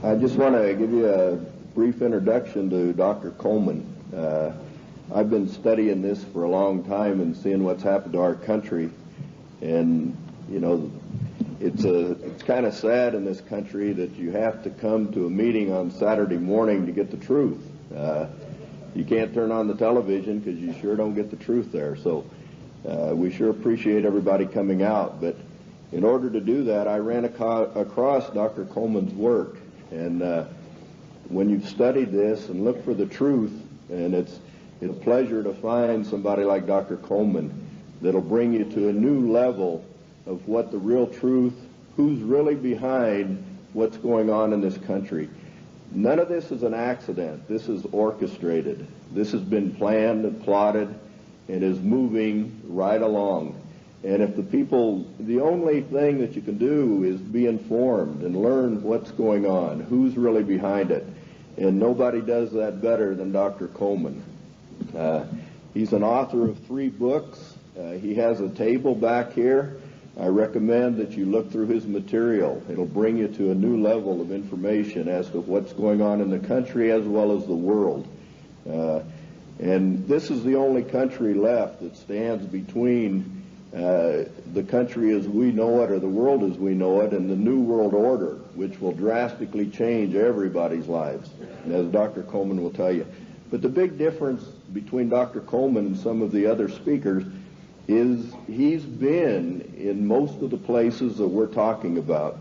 I just want to give you a brief introduction to Dr. Coleman. I've been studying this for a long time and seeing what's happened to our country, and you know, it's kind of sad in this country that you have to come to a meeting on Saturday morning to get the truth. You can't turn on the television because you sure don't get the truth there. So we sure appreciate everybody coming out. But in order to do that, I ran across Dr. Coleman's work. And when you've studied this and looked for the truth, and it's a pleasure to find somebody like Dr. Coleman that'll bring you to a new level of what the real truth, who's really behind what's going on in this country. None of this is an accident. This is orchestrated. This has been planned and plotted and is moving right along. And if the only thing that you can do is be informed and learn what's going on, who's really behind it. And nobody does that better than Dr. Coleman. He's an author of 3 books. He has a table back here. I recommend that you look through his material. It'll bring you to a new level of information as to what's going on in the country as well as the world. And this is the only country left that stands between the country as we know it, or the world as we know it, and the New World Order, which will drastically change everybody's lives, as Dr. Coleman will tell you. But the big difference between Dr. Coleman and some of the other speakers is he's been in most of the places that we're talking about.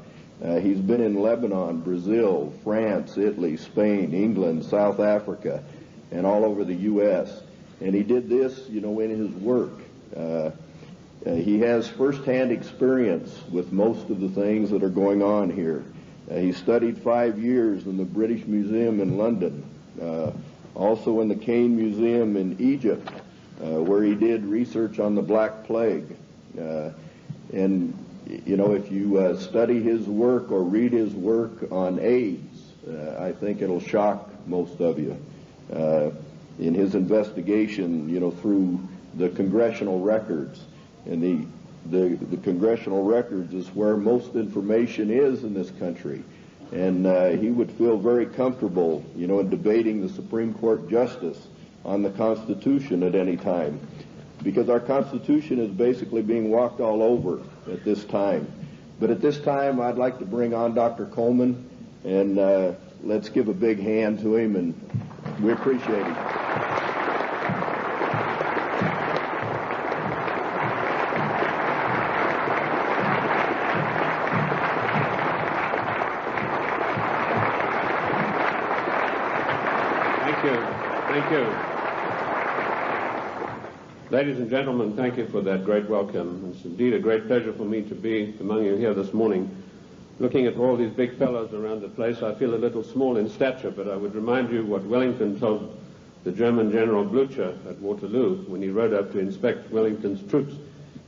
He's been in Lebanon, Brazil, France, Italy, Spain, England, South Africa, and all over the U.S. And he did this, you know, in his work. He has first-hand experience with most of the things that are going on here. He studied 5 years in the British Museum in London, also in the Cain Museum in Egypt, where he did research on the Black Plague. And, you know, if you study his work or read his work on AIDS, I think it'll shock most of you. In his investigation, you know, through the congressional records. And the congressional records is where most information is in this country. And he would feel very comfortable, you know, in debating the Supreme Court justice on the Constitution at any time, because our Constitution is basically being walked all over at this time. But at this time, I'd like to bring on Dr. Coleman, and let's give a big hand to him, and we appreciate him. Thank you. Ladies and gentlemen, thank you for that great welcome. It's indeed a great pleasure for me to be among you here this morning. Looking at all these big fellows around the place, I feel a little small in stature, but I would remind you what Wellington told the German General Blücher at Waterloo when he rode up to inspect Wellington's troops.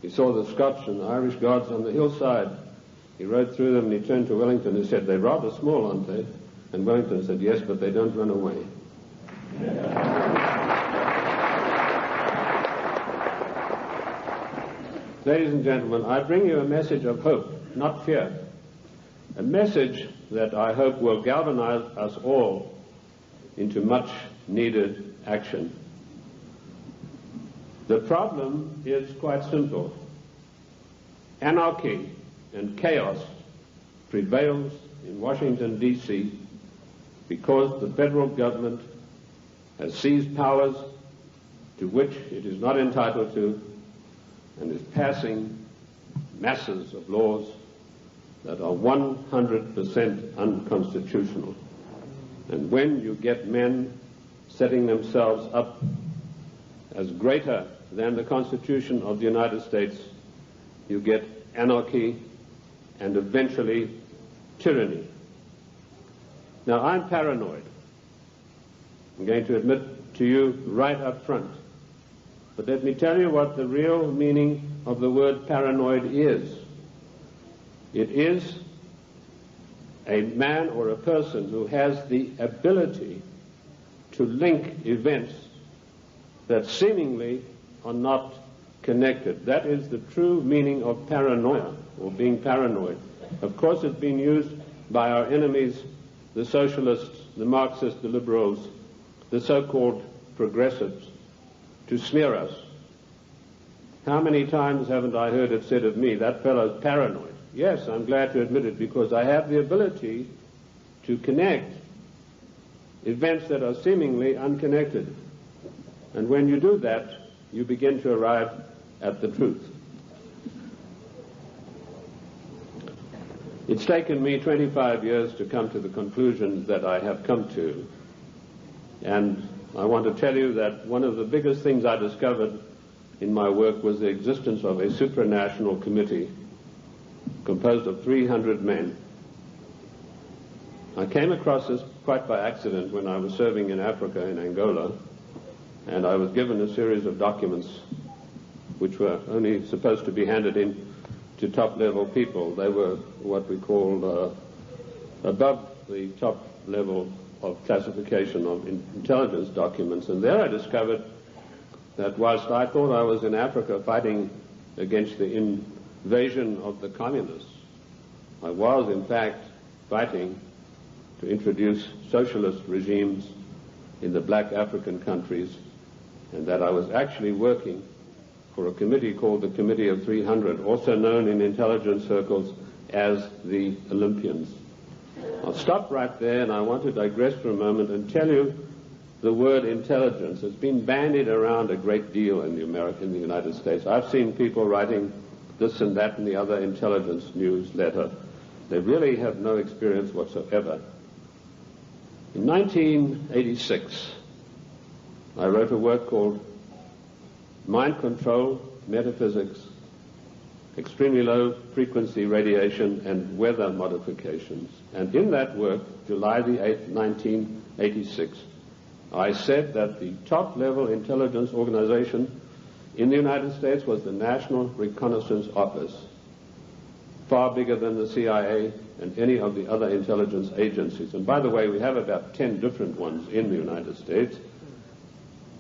He saw the Scotch and the Irish Guards on the hillside. He rode through them and he turned to Wellington and said, "They're rather small, aren't they?" And Wellington said, "Yes, but they don't run away." Ladies and gentlemen, I bring you a message of hope, not fear. A message that I hope will galvanize us all into much needed action. The problem is quite simple. Anarchy and chaos prevails in Washington, D.C. because the federal government has seized powers to which it is not entitled to and is passing masses of laws that are 100% unconstitutional. And when you get men setting themselves up as greater than the Constitution of the United States, you get anarchy and eventually tyranny. Now, I'm paranoid. I'm going to admit to you right up front. But let me tell you what the real meaning of the word paranoid is. It is a man or a person who has the ability to link events that seemingly are not connected. That is the true meaning of paranoia, or being paranoid. Of course, it's been used by our enemies the socialists, the Marxists, the liberals, the so-called progressives, to smear us. How many times haven't I heard it said of me, that fellow's paranoid? Yes, I'm glad to admit it, because I have the ability to connect events that are seemingly unconnected. And when you do that, you begin to arrive at the truth. It's taken me 25 years to come to the conclusions that I have come to. And I want to tell you that one of the biggest things I discovered in my work was the existence of a supranational committee composed of 300 men. I came across this quite by accident when I was serving in Africa, in Angola, and I was given a series of documents which were only supposed to be handed in to top-level people. They were what we call above the top level of classification of intelligence documents. And there I discovered that whilst I thought I was in Africa fighting against the invasion of the communists, I was in fact fighting to introduce socialist regimes in the black African countries, and that I was actually working for a committee called the Committee of 300, also known in intelligence circles as the Olympians. I'll stop right there, and I want to digress for a moment and tell you the word intelligence. It's been bandied around a great deal in the United States. I've seen people writing this and that and the other intelligence newsletter. They really have no experience whatsoever. In 1986, I wrote a work called Mind Control, Metaphysics, Extremely Low Frequency Radiation, and Weather Modifications. And in that work, July the 8th, 1986, I said that the top-level intelligence organization in the United States was the National Reconnaissance Office, far bigger than the CIA and any of the other intelligence agencies. And by the way, we have about 10 different ones in the United States.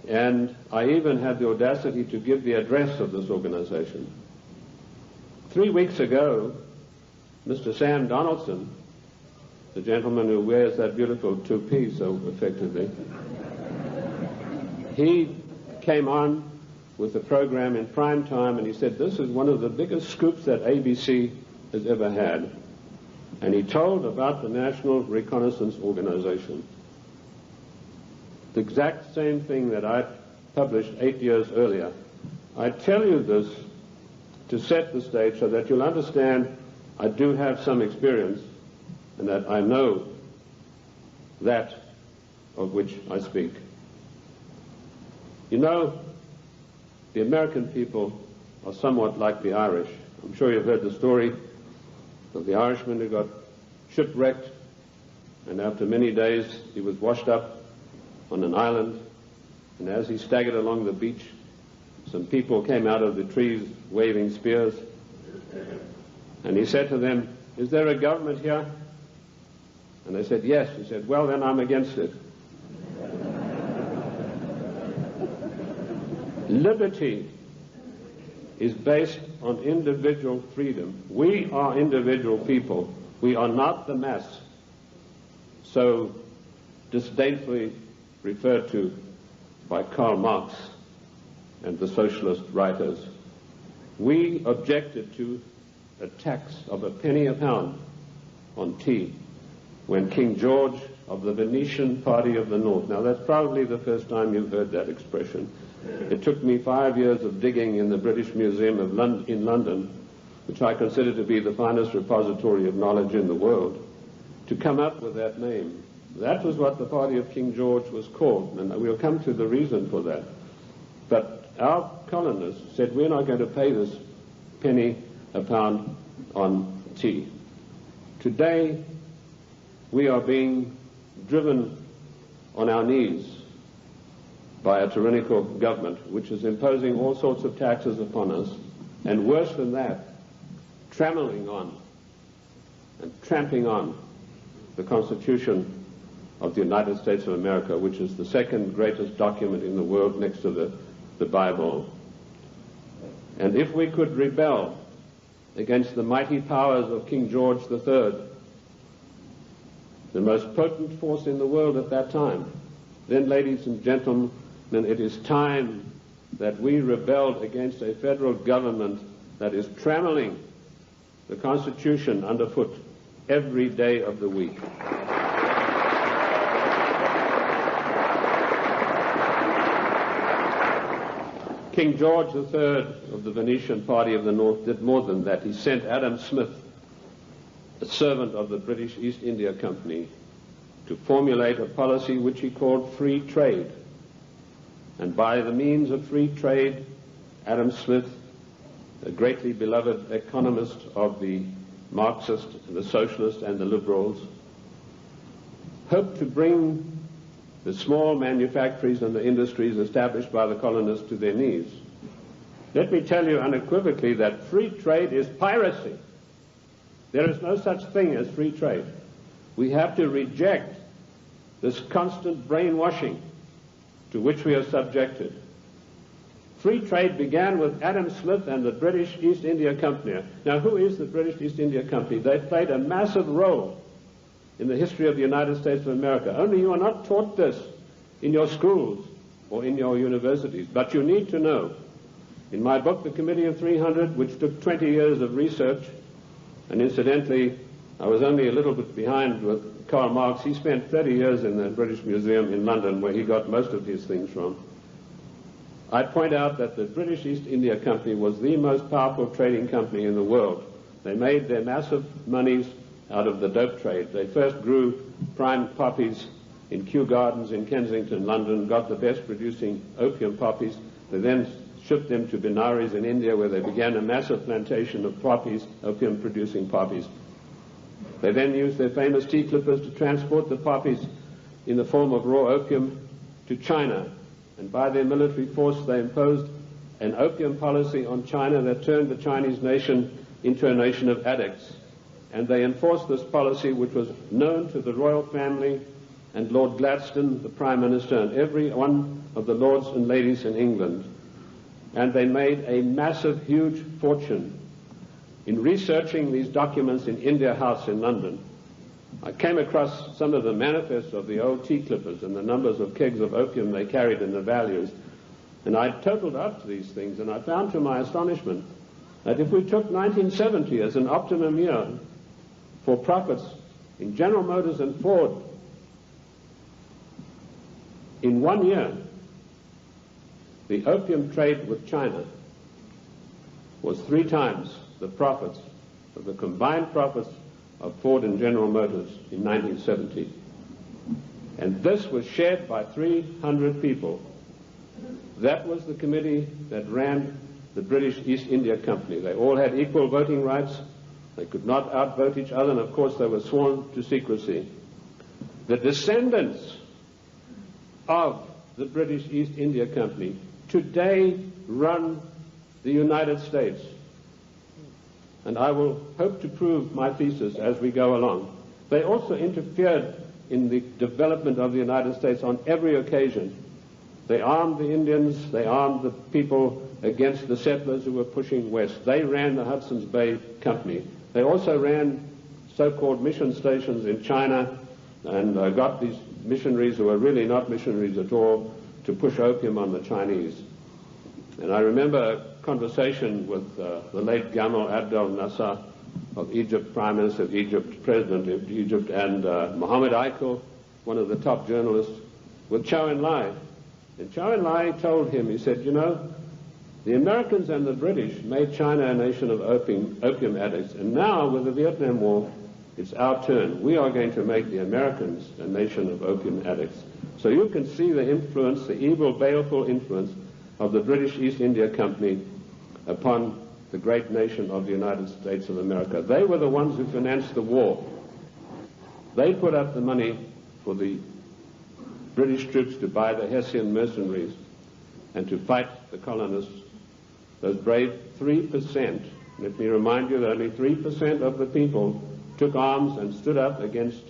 And I even had the audacity to give the address of this organization. 3 weeks ago, Mr. Sam Donaldson, the gentleman who wears that beautiful toupee so effectively, he came on with a program in prime time, and he said, this is one of the biggest scoops that ABC has ever had. And he told about the National Reconnaissance Organization. The exact same thing that I published 8 years earlier. I tell you this to set the stage so that you'll understand I do have some experience and that I know that of which I speak. You know, the American people are somewhat like the Irish. I'm sure you've heard the story of the Irishman who got shipwrecked, and after many days he was washed up on an island, and as he staggered along the beach, some people came out of the trees waving spears, and he said to them, is there a government here? And they said, yes. He said, well, then I'm against it. Liberty is based on individual freedom. We are individual people. We are not the mass, so disdainfully referred to by Karl Marx and the socialist writers. We objected to a tax of a penny a pound on tea when King George of the Venetian Party of the North, now that's probably the first time you've heard that expression. It took me 5 years of digging in the British Museum in London, which I consider to be the finest repository of knowledge in the world, to come up with that name. That was what the party of King George was called, and we'll come to the reason for that. But our colonists said, we're not going to pay this penny a pound on tea. Today, we are being driven on our knees by a tyrannical government which is imposing all sorts of taxes upon us, and worse than that, trammeling on and tramping on the Constitution of the United States of America, which is the second greatest document in the world next to the Bible. And if we could rebel against the mighty powers of King George III, the most potent force in the world at that time. Then, ladies and gentlemen, it is time that we rebelled against a federal government that is trammeling the Constitution underfoot every day of the week. King George III of the Venetian Party of the North did more than that. He sent Adam Smith, a servant of the British East India Company, to formulate a policy which he called free trade. And by the means of free trade, Adam Smith, a greatly beloved economist of the Marxist, the socialist, and the liberals, hoped to bring the small manufactories and the industries established by the colonists to their knees. Let me tell you unequivocally that free trade is piracy. There is no such thing as free trade. We have to reject this constant brainwashing to which we are subjected. Free trade began with Adam Smith and the British East India Company. Now, who is the British East India Company? They played a massive role in the history of the United States of America. Only you are not taught this in your schools or in your universities, but you need to know. In my book, The Committee of 300, which took 20 years of research, and incidentally, I was only a little bit behind with Karl Marx. He spent 30 years in the British Museum in London, where he got most of his things from. I point out that the British East India Company was the most powerful trading company in the world. They made their massive monies out of the dope trade. They first grew prime poppies in Kew Gardens in Kensington, London, got the best producing opium poppies. They then shipped them to Benares in India, where they began a massive plantation of poppies, opium-producing poppies. They then used their famous tea clippers to transport the poppies in the form of raw opium to China. And by their military force, they imposed an opium policy on China that turned the Chinese nation into a nation of addicts. And they enforced this policy, which was known to the royal family and Lord Gladstone, the Prime Minister, and every one of the lords and ladies in England. And they made a massive, huge fortune. In researching these documents in India House in London, I came across some of the manifests of the old tea clippers and the numbers of kegs of opium they carried and the values. And I totaled up these things, and I found to my astonishment that if we took 1970 as an optimum year for profits in General Motors and Ford, in 1 year, the opium trade with China was 3 times the profits of the combined profits of Ford and General Motors in 1970. And this was shared by 300 people. That was the committee that ran the British East India Company. They all had equal voting rights. They could not outvote each other, and of course they were sworn to secrecy. The descendants of the British East India Company today run the United States. And I will hope to prove my thesis as we go along. They also interfered in the development of the United States on every occasion. They armed the Indians, they armed the people against the settlers who were pushing west. They ran the Hudson's Bay Company. They also ran so-called mission stations in China and got these missionaries who were really not missionaries at all to push opium on the Chinese. And I remember a conversation with the late Gamal Abdel Nasser of Egypt, Prime Minister of Egypt, President of Egypt, and Mohammed Aikel, one of the top journalists, with Chow En-lai. And Chow En-lai told him, he said, you know, the Americans and the British made China a nation of opium addicts, and now with the Vietnam War, it's our turn. We are going to make the Americans a nation of opium addicts. So you can see the influence, the evil, baleful influence of the British East India Company upon the great nation of the United States of America. They were the ones who financed the war. They put up the money for the British troops to buy the Hessian mercenaries and to fight the colonists. Those brave 3%, let me remind you that only 3% of the people took arms and stood up against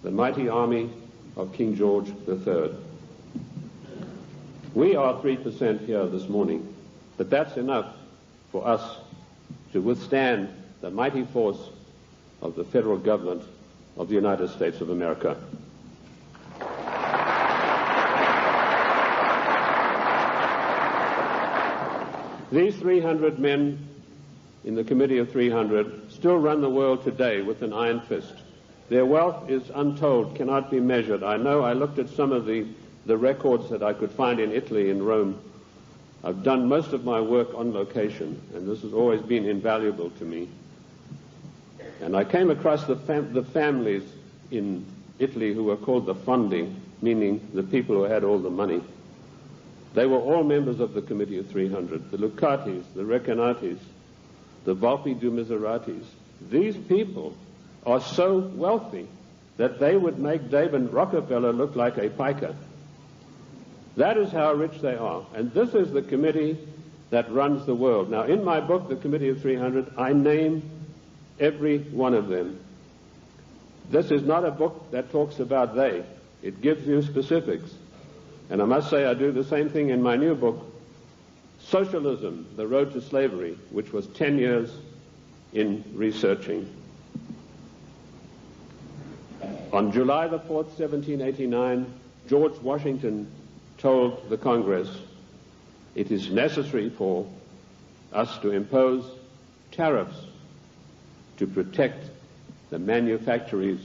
the mighty army of King George III. We are 3% here this morning, but that's enough for us to withstand the mighty force of the federal government of the United States of America. These 300 men in the Committee of 300 still run the world today with an iron fist. Their wealth is untold, cannot be measured. I know I looked at some of the records that I could find in Italy, in Rome. I've done most of my work on location, and this has always been invaluable to me. And I came across the families in Italy who were called the Fondi, meaning the people who had all the money. They were all members of the Committee of 300, the Lucatis, the Recanatis, the Volpi du Miseratis. These people are so wealthy that they would make David Rockefeller look like a piker. That is how rich they are. And this is the committee that runs the world. Now, in my book, The Committee of 300, I name every one of them. This is not a book that talks about they. It gives you specifics. And I must say I do the same thing in my new book, Socialism, The Road to Slavery, which was 10 years in researching. On July the 4th, 1789, George Washington told the Congress, it is necessary for us to impose tariffs to protect the manufactories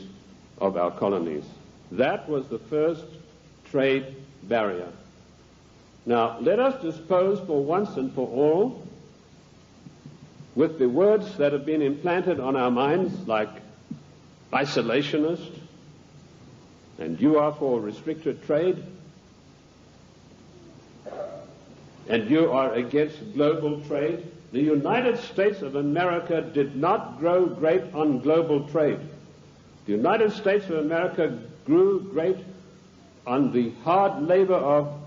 of our colonies. That was the first trade barrier. Now, let us dispose for once and for all with the words that have been implanted on our minds, like isolationist, and you are for restricted trade, and you are against global trade. The United States of America did not grow great on global trade. The United States of America grew great on the hard labor of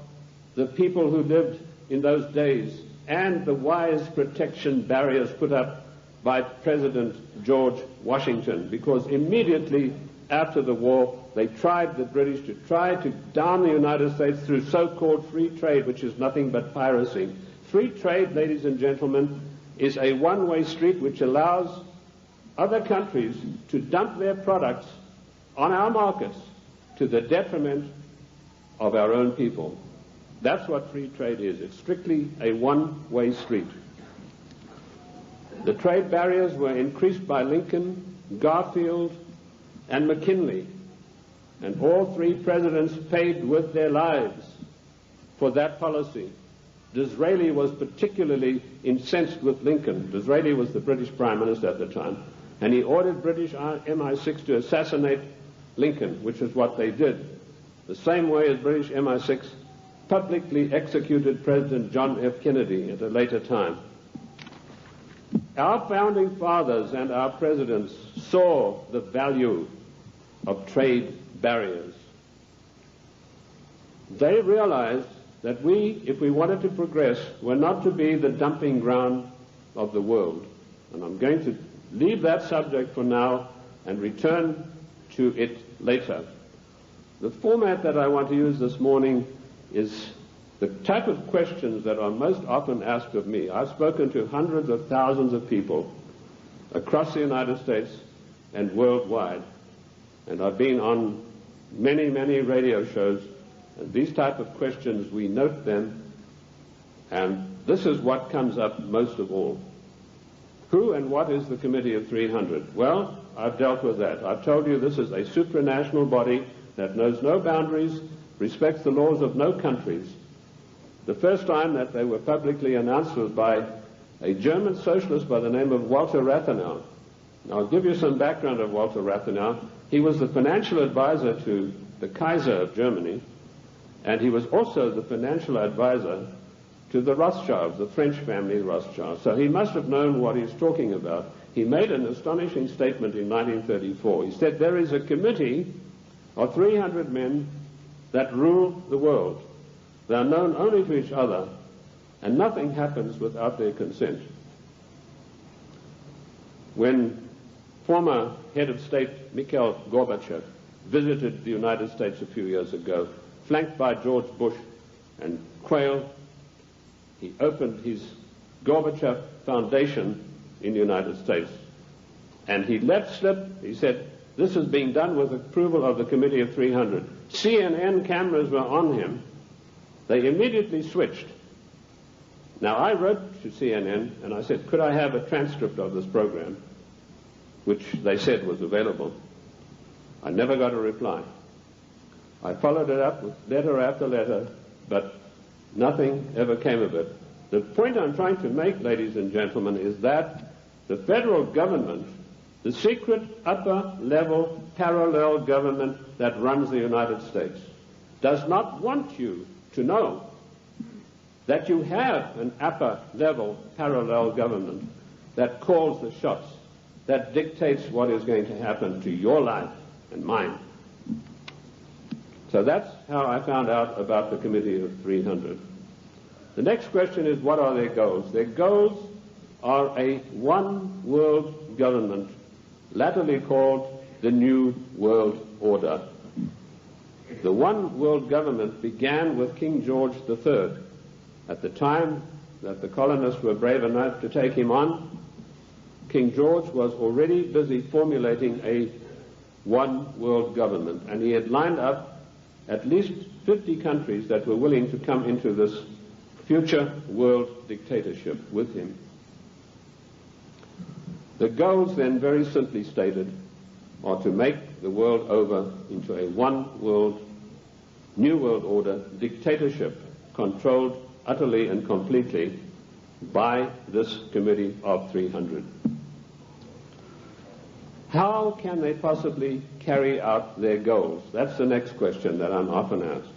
the people who lived in those days and the wise protection barriers put up by President George Washington, because immediately after the war they tried, the British, to try to down the United States through so-called free trade, which is nothing but piracy. Free trade, ladies and gentlemen, is a one-way street which allows other countries to dump their products on our markets to the detriment of our own people. That's what free trade is. It's strictly a one-way street. The trade barriers were increased by Lincoln, Garfield, and McKinley, and all three presidents paid with their lives for that policy. Disraeli was particularly incensed with Lincoln. Disraeli was the British Prime Minister at the time, and he ordered British MI6 to assassinate Lincoln, which is what they did, the same way as British MI6 publicly executed President John F. Kennedy at a later time. Our founding fathers and our presidents saw the value of trade barriers. They realized that we, if we wanted to progress, were not to be the dumping ground of the world. And I'm going to leave that subject for now and return to it later. The format that I want to use this morning is the type of questions that are most often asked of me. I've spoken to hundreds of thousands of people across the United States and worldwide, and I've been on many, many radio shows, and these type of questions, we note them, and this is what comes up most of all. Who and what is the Committee of 300? Well, I've dealt with that. I've told you this is a supranational body that knows no boundaries, respects the laws of no countries. The first time that they were publicly announced was by a German socialist by the name of Walter Rathenau. Now, I'll give you some background of Walter Rathenau. He was the financial advisor to the Kaiser of Germany, and he was also the financial advisor to the Rothschilds, the French family Rothschild. So he must have known what he's talking about. He made an astonishing statement in 1934. He said, there is a committee of 300 men that rule the world. They are known only to each other, and nothing happens without their consent. When former head of state Mikhail Gorbachev visited the United States a few years ago, flanked by George Bush and Quayle, he opened his Gorbachev Foundation in the United States. And he let slip, he said, this is being done with approval of the Committee of 300. CNN cameras were on him. They immediately switched. Now, I wrote to CNN and I said, could I have a transcript of this program, which they said was available. I never got a reply. I followed it up with letter after letter, but nothing ever came of it. The point I'm trying to make, ladies and gentlemen, is that the federal government, the secret upper-level parallel government that runs the United States, does not want you to know that you have an upper-level parallel government that calls the shots, that dictates what is going to happen to your life and mine. So that's how I found out about the Committee of 300. The next question is, what are their goals? Their goals are a one-world government, latterly called the New World Order. The one-world government began with King George III. At the time that the colonists were brave enough to take him on, King George was already busy formulating a one-world government, and he had lined up at least 50 countries that were willing to come into this future world dictatorship with him. The goals then, very simply stated, are to make the world over into a one-world, new world order dictatorship controlled utterly and completely by this Committee of 300. How can they possibly carry out their goals? That's the next question that I'm often asked.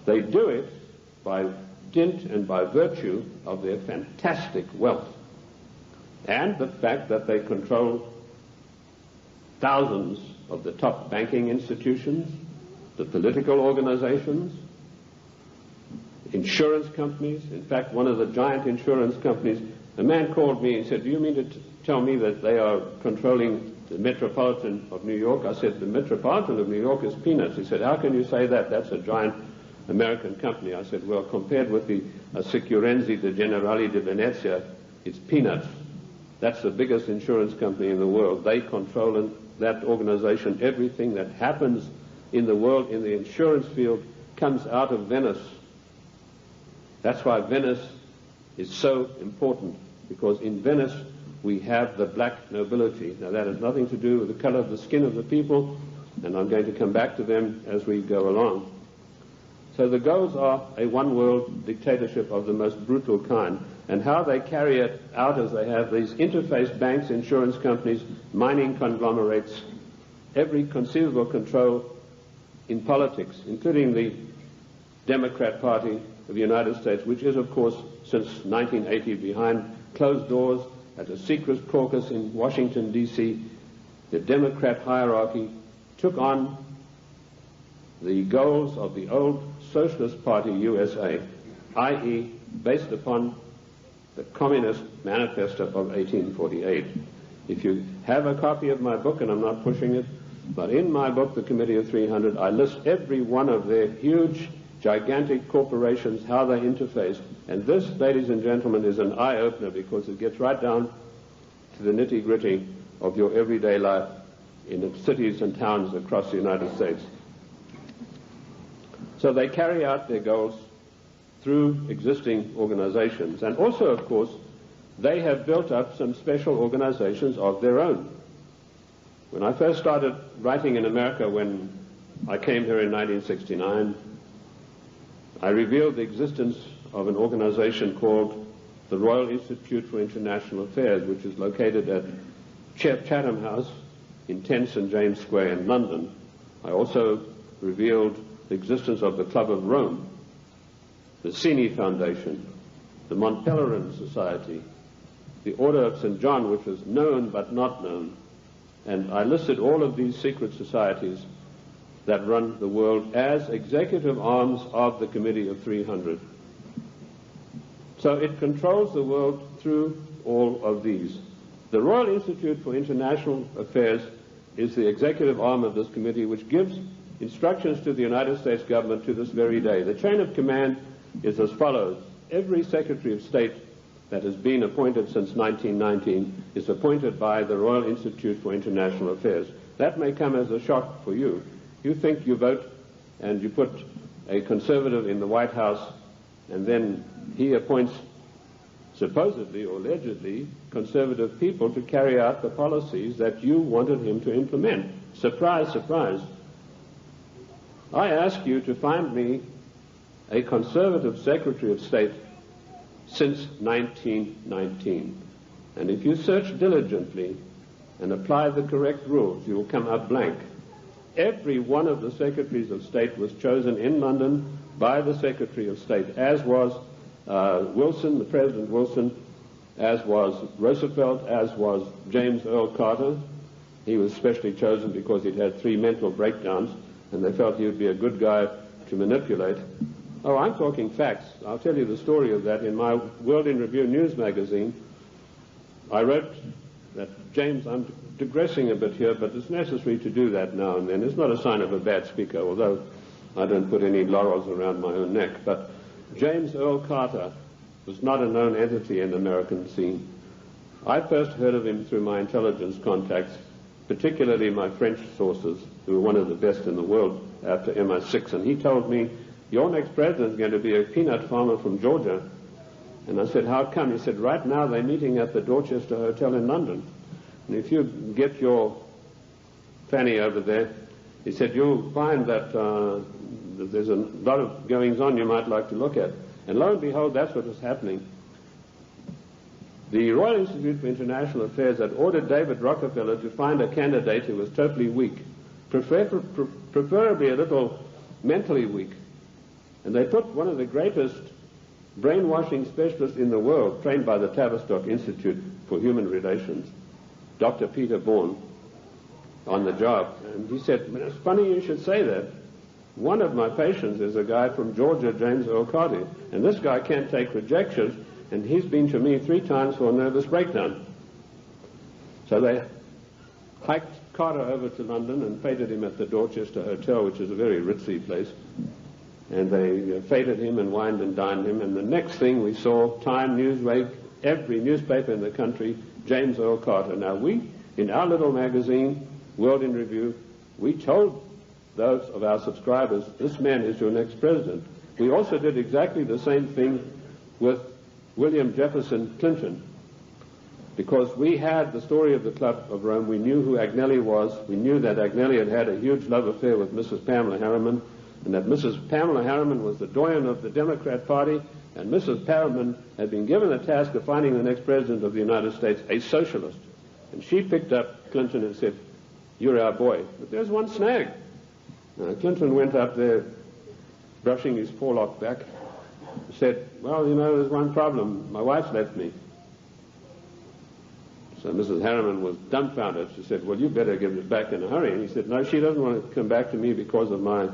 They do it by dint and by virtue of their fantastic wealth and the fact that they control thousands of the top banking institutions, the political organizations, insurance companies. In fact, one of the giant insurance companies, a man called me and said, do you mean to tell me that they are controlling the Metropolitan of New York? I said, the Metropolitan of New York is peanuts. He said, how can you say that? That's a giant American company. I said, well, compared with the Sicurezza de Generali de Venezia, it's peanuts. That's the biggest insurance company in the world. They control in that organization everything that happens in the world in the insurance field comes out of Venice. That's why Venice is so important, because in Venice we have the black nobility. Now that has nothing to do with the color of the skin of the people, and I'm going to come back to them as we go along. So the goals are a one-world dictatorship of the most brutal kind, and how they carry it out is they have these interface banks, insurance companies, mining conglomerates, every conceivable control in politics, including the Democrat Party of the United States, which is, of course, since 1980 behind closed doors at a secret caucus in Washington, D.C. The Democrat hierarchy took on the goals of the old Socialist Party USA, i.e., based upon the Communist Manifesto of 1848. If you have a copy of my book, and I'm not pushing it, but in my book, The Committee of 300, I list every one of their huge, gigantic corporations, how they interface. And this, ladies and gentlemen, is an eye-opener, because it gets right down to the nitty-gritty of your everyday life in the cities and towns across the United States. So they carry out their goals through existing organizations. And also, of course, they have built up some special organizations of their own. When I first started writing in America, when I came here in 1969, I revealed the existence of an organization called the Royal Institute for International Affairs, which is located at Chatham House in 10 St. James Square in London. I also revealed the existence of the Club of Rome, the Cini Foundation, the Mont Pelerin Society, the Order of St. John, which was known but not known. And I listed all of these secret societies that run the world as executive arms of the Committee of 300. So it controls the world through all of these. The Royal Institute for International Affairs is the executive arm of this committee, which gives instructions to the United States government to this very day. The chain of command is as follows. Every Secretary of State that has been appointed since 1919 is appointed by the Royal Institute for International Affairs. That may come as a shock for you. You think you vote and you put a conservative in the White House, and then he appoints supposedly or allegedly conservative people to carry out the policies that you wanted him to implement. Surprise, surprise. I ask you to find me a conservative Secretary of State since 1919. And if you search diligently and apply the correct rules, you will come out blank. Every one of the Secretaries of State was chosen in London by the Secretary of State, as was Wilson, the President Wilson, as was Roosevelt, as was James Earl Carter. He was specially chosen because he'd had 3 mental breakdowns, and they felt he would be a good guy to manipulate. Oh, I'm talking facts. I'll tell you the story of that. In my World in Review news magazine, I wrote that, James, I'm digressing a bit here, but it's necessary to do that now and then. It's not a sign of a bad speaker, although I don't put any laurels around my own neck. But James Earl Carter was not a known entity in the American scene. I first heard of him through my intelligence contacts, particularly my French sources, who were one of the best in the world after MI6, and he told me, your next president is going to be a peanut farmer from Georgia. And I said, how come? He said, right now they're meeting at the Dorchester Hotel in London. And if you get your fanny over there, he said, you'll find that there's a lot of goings on you might like to look at. And lo and behold, that's what was happening. The Royal Institute for International Affairs had ordered David Rockefeller to find a candidate who was totally weak, preferably a little mentally weak. And they put one of the greatest brainwashing specialists in the world, trained by the Tavistock Institute for Human Relations, Dr. Peter Bourne, on the job. And he said, it's funny you should say that. One of my patients is a guy from Georgia, James Earl Carter, and this guy can't take rejection, and he's been to me 3 times for a nervous breakdown. So they hiked Carter over to London and feted him at the Dorchester Hotel, which is a very ritzy place. And they feted him and wined and dined him. And the next thing we saw, Time, Newsweek, every newspaper in the country, James Earl Carter. Now we, in our little magazine, World in Review, we told those of our subscribers, this man is your next president. We also did exactly the same thing with William Jefferson Clinton, because we had the story of the Club of Rome. We knew who Agnelli was. We knew that Agnelli had had a huge love affair with Mrs. Pamela Harriman, and that Mrs. Pamela Harriman was the doyen of the Democrat Party, and Mrs. Harriman had been given the task of finding the next president of the United States, a socialist. And she picked up Clinton and said, you're our boy. But there's one snag. Clinton went up there brushing his forelock back, said, well, you know, there's one problem. My wife's left me. So Mrs. Harriman was dumbfounded. She said, well, you better give it back in a hurry. And he said, no, she doesn't want to come back to me because of my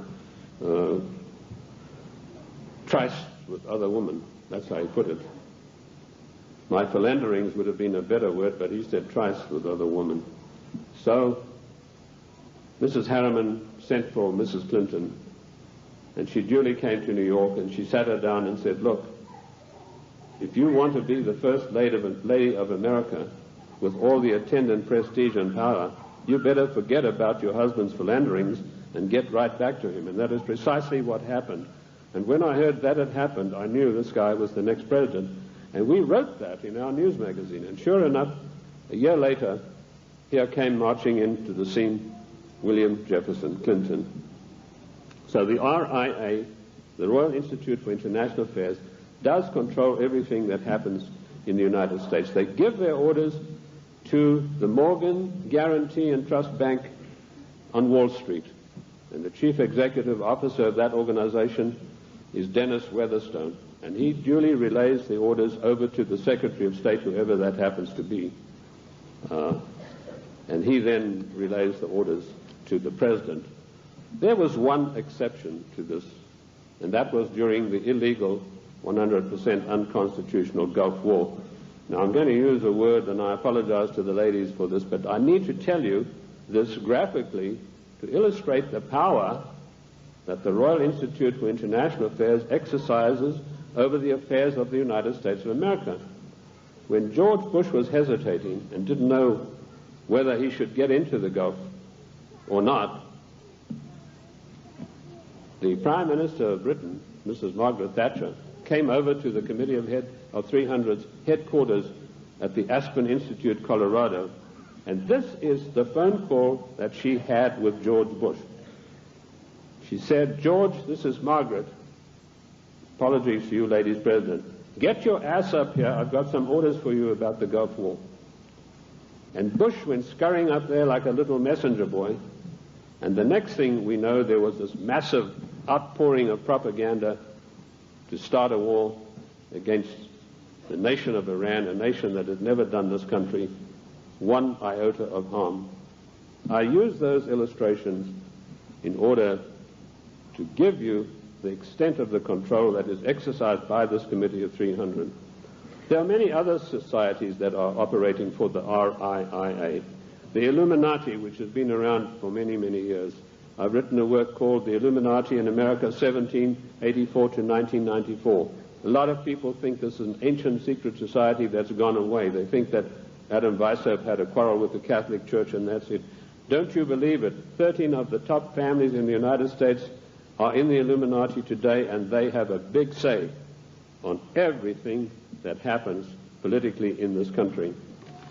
tryst with other women. That's how he put it. My philanderings would have been a better word, but he said tryst with other women. So Mrs. Harriman sent for Mrs. Clinton, and she duly came to New York, and she sat her down and said, look, if you want to be the first lady of America with all the attendant prestige and power, you better forget about your husband's philanderings and get right back to him. And that is precisely what happened. And when I heard that had happened, I knew this guy was the next president. And we wrote that in our news magazine. And sure enough, a year later, here came marching into the scene William Jefferson Clinton. So the RIA, the Royal Institute for International Affairs, does control everything that happens in the United States. They give their orders to the Morgan Guarantee and Trust Bank on Wall Street. And the chief executive officer of that organization is Dennis Weatherstone. And he duly relays the orders over to the Secretary of State, whoever that happens to be. And he then relays the orders to the President. There was one exception to this, and that was during the illegal, 100% unconstitutional Gulf War. Now, I'm going to use a word, and I apologize to the ladies for this, but I need to tell you this graphically to illustrate the power that the Royal Institute for International Affairs exercises over the affairs of the United States of America. when George Bush was hesitating and didn't know whether he should get into the Gulf or not, the Prime Minister of Britain, Mrs. Margaret Thatcher, came over to the Committee of 300's headquarters at the Aspen Institute, Colorado, and this is the phone call that she had with George Bush. She said, "George, this is Margaret. Apologies to you, ladies president. Get your ass up here. I've got some orders for you about the Gulf War." And Bush went scurrying up there like a little messenger boy, and the next thing we know, there was this massive outpouring of propaganda to start a war against the nation of Iran, a nation that had never done this country one iota of harm. I use those illustrations in order to give you the extent of the control that is exercised by this Committee of 300. There are many other societies that are operating for the RIIA. The Illuminati, which has been around for many, many years. I've written a work called The Illuminati in America, 1784 to 1994. A lot of people think this is an ancient secret society that's gone away. They think that Adam Weishaupt had a quarrel with the Catholic Church and that's it. Don't you believe it? 13 of the top families in the United States are in the Illuminati today, and they have a big say on everything that happens politically in this country.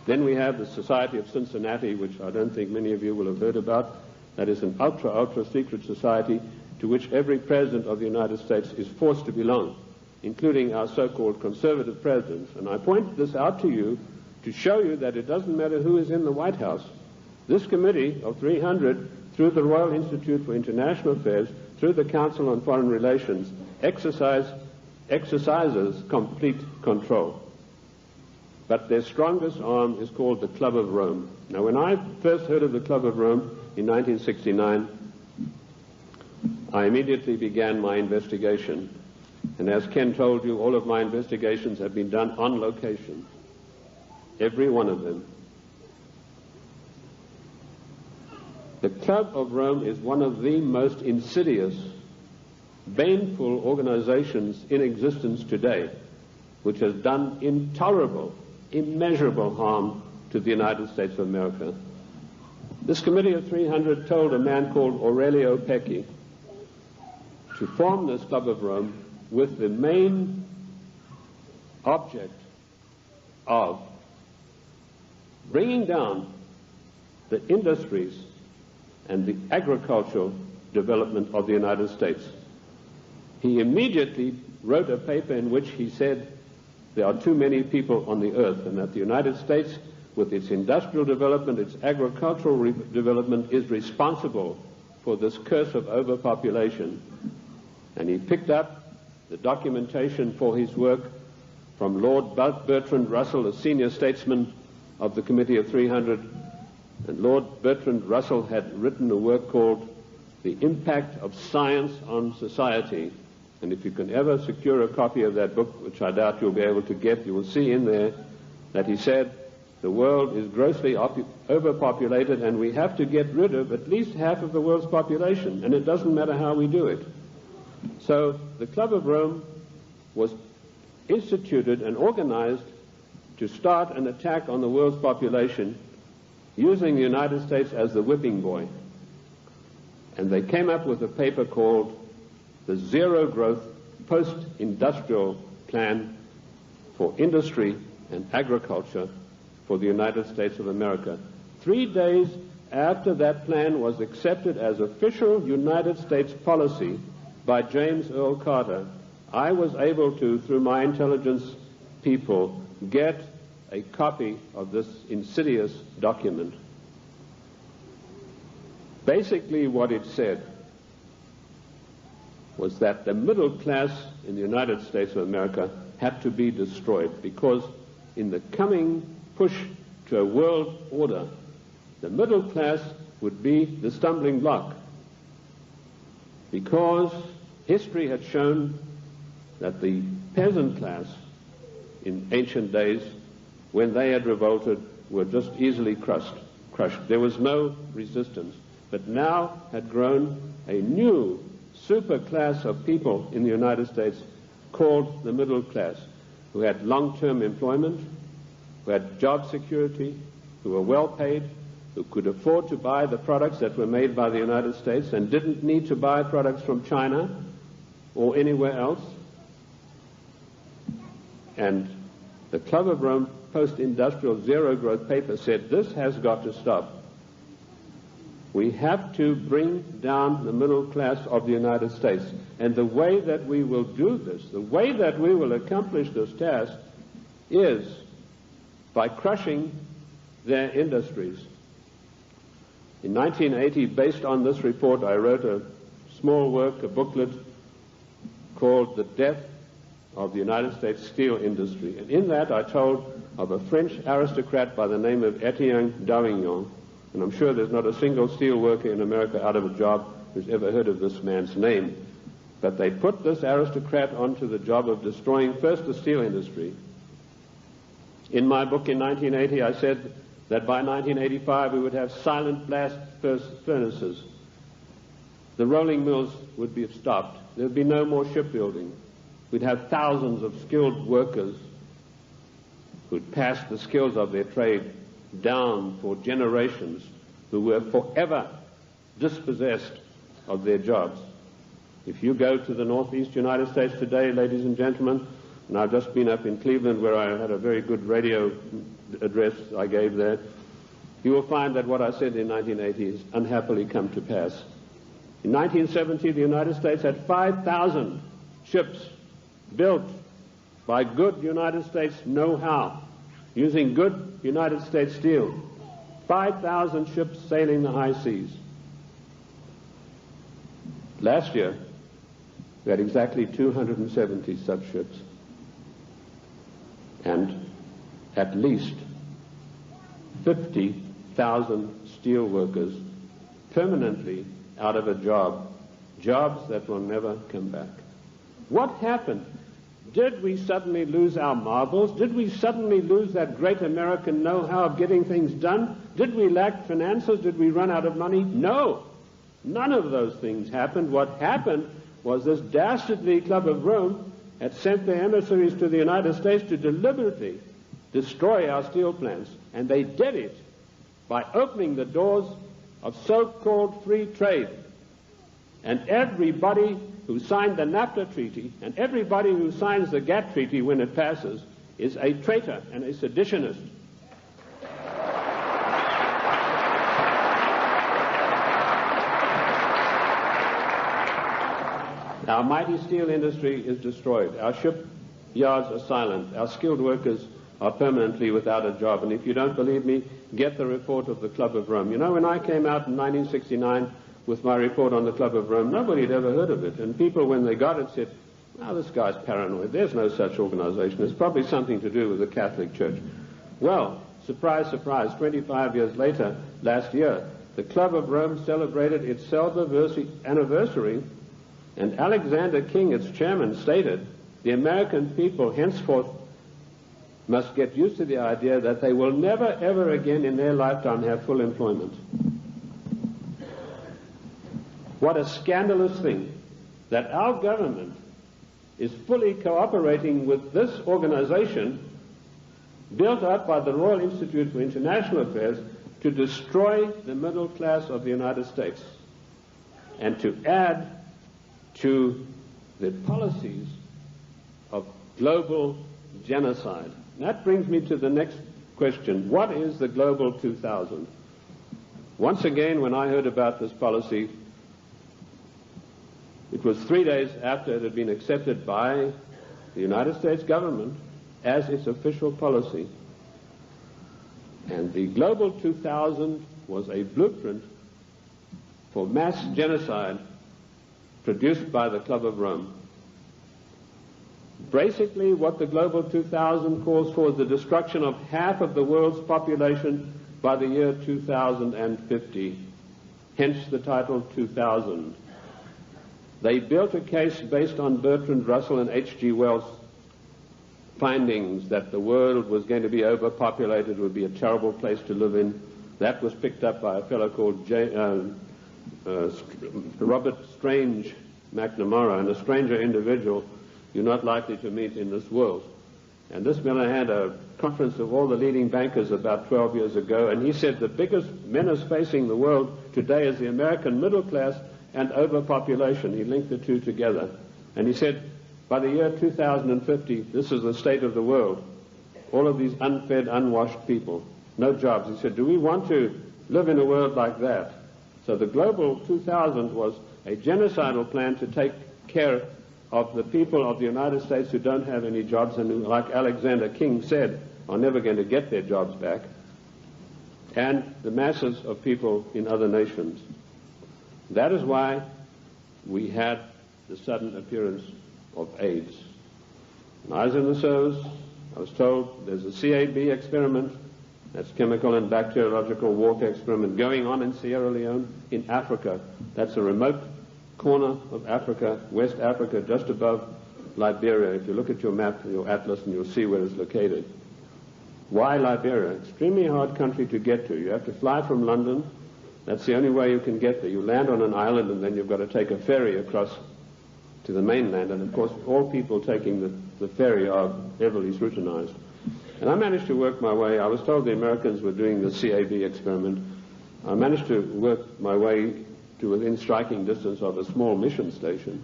Then we have the Society of Cincinnati, which I don't think many of you will have heard about. That is an ultra secret society to which every president of the United States is forced to belong, including our so-called conservative presidents. And I point this out to you to show you that it doesn't matter who is in the White House. This Committee of 300, through the Royal Institute for International Affairs, through the Council on Foreign Relations, exercises complete control. But their strongest arm is called the Club of Rome. Now, when I first heard of the Club of Rome in 1969, I immediately began my investigation. And as Ken told you, all of my investigations have been done on location. Every one of them. The Club of Rome is one of the most insidious, baneful organizations in existence today, which has done intolerable, immeasurable harm to the United States of America. This Committee of 300 told a man called Aurelio Pecchi to form this Club of Rome with the main object of bringing down the industries and the agricultural development of the United States. He immediately wrote a paper in which he said there are too many people on the earth, and that the United States, with its industrial development, its agricultural development, is responsible for this curse of overpopulation. And he picked up the documentation for his work from Lord Bertrand Russell, a senior statesman of the Committee of 300. And Lord Bertrand Russell had written a work called The Impact of Science on Society. And if you can ever secure a copy of that book, which I doubt you'll be able to get, you will see in there that he said the world is grossly overpopulated and we have to get rid of at least half of the world's population, and it doesn't matter how we do it. So the Club of Rome was instituted and organized to start an attack on the world's population using the United States as the whipping boy. And they came up with a paper called the Zero Growth Post-Industrial Plan for Industry and Agriculture for the United States of America. 3 days after that plan was accepted as official United States policy by James Earl Carter, I was able to, through my intelligence people, get a copy of this insidious document. Basically what it said was that the middle class in the United States of America had to be destroyed, because in the coming push to a world order, the middle class would be the stumbling block, because history had shown that the peasant class in ancient days, when they had revolted, were just easily crushed. There was no resistance. But now had grown a new super class of people in the United States called the middle class, who had long-term employment, who had job security, who were well paid, who could afford to buy the products that were made by the United States and didn't need to buy products from China or anywhere else. And the Club of Rome post-industrial zero-growth paper said, this has got to stop. We have to bring down the middle class of the United States. And the way that we will do this, the way that we will accomplish this task, is by crushing their industries. In 1980, based on this report, I wrote a small work, a booklet, called The Death of the United States Steel Industry. And in that I told of a French aristocrat by the name of Etienne d'Avignon, and I'm sure there's not a single steel worker in America out of a job who's ever heard of this man's name. But they put this aristocrat onto the job of destroying first the steel industry. In my book in 1980, I said that by 1985 we would have silent blast furnaces. The rolling mills would be stopped. There would be no more shipbuilding. We'd have thousands of skilled workers who'd passed the skills of their trade down for generations, who were forever dispossessed of their jobs. If you go to the northeast United States today, ladies and gentlemen, and I've just been up in Cleveland where I had a very good radio address I gave there, you will find that what I said in 1980 has unhappily come to pass. In 1970, the United States had 5,000 ships built by good United States know-how, using good United States steel. 5,000 ships sailing the high seas. Last year, we had exactly 270 such ships. And at least 50,000 steel workers permanently out of a job, jobs that will never come back. What happened? Did we suddenly lose our marbles? Did we suddenly lose that great American know-how of getting things done? Did we lack finances? Did we run out of money? No. None of those things happened. What happened was this dastardly Club of Rome had sent their emissaries to the United States to deliberately destroy our steel plants. And they did it by opening the doors of so-called free trade. And everybody who signed the NAFTA treaty and everybody who signs the GATT treaty when it passes is a traitor and a seditionist. Our mighty steel industry is destroyed. Our shipyards are silent. Our skilled workers are permanently without a job. And if you don't believe me, get the report of the Club of Rome. You know, when I came out in 1969 with my report on the Club of Rome, nobody had ever heard of it. And people, when they got it, said, "Oh, this guy's paranoid. There's no such organization. It's probably something to do with the Catholic Church." Well, surprise, surprise, 25 years later, last year, the Club of Rome celebrated its celebratory anniversary, and Alexander King, its chairman, stated, the American people henceforth must get used to the idea that they will never, ever again in their lifetime have full employment. What a scandalous thing that our government is fully cooperating with this organization built up by the Royal Institute for International Affairs to destroy the middle class of the United States and to add to the policies of global genocide. And that brings me to the next question. What is the Global 2000? Once again, when I heard about this policy, it was 3 days after it had been accepted by the United States government as its official policy. And the Global 2000 was a blueprint for mass genocide produced by the Club of Rome. Basically, what the Global 2000 calls for is the destruction of half of the world's population by the year 2050. Hence the title 2000. They built a case based on Bertrand Russell and H.G. Wells' findings that the world was going to be overpopulated, would be a terrible place to live in. That was picked up by a fellow called Robert Strange McNamara, and a stranger individual you're not likely to meet in this world. And this Miller had a conference of all the leading bankers about 12 years ago, and he said the biggest menace facing the world today is the American middle class and overpopulation. He linked the two together. And he said, by the year 2050, this is the state of the world. All of these unfed, unwashed people, no jobs. He said, do we want to live in a world like that? So the Global 2000 was a genocidal plan to take care of the people of the United States who don't have any jobs and who, like Alexander King said, are never going to get their jobs back, and the masses of people in other nations. That is why we had the sudden appearance of AIDS. When I was in the service, I was told there's a CAB experiment, that's chemical and bacteriological warfare experiment, going on in Sierra Leone, in Africa. That's a remote corner of Africa, West Africa, just above Liberia. If you look at your map, your atlas, and you'll see where it's located. Why Liberia? Extremely hard country to get to. You have to fly from London. That's the only way you can get there. You land on an island, and then you've got to take a ferry across to the mainland. And of course, all people taking the ferry are heavily scrutinized. And I managed to work my way. I was told the Americans were doing the CAB experiment. I managed to work my way to within striking distance of a small mission station.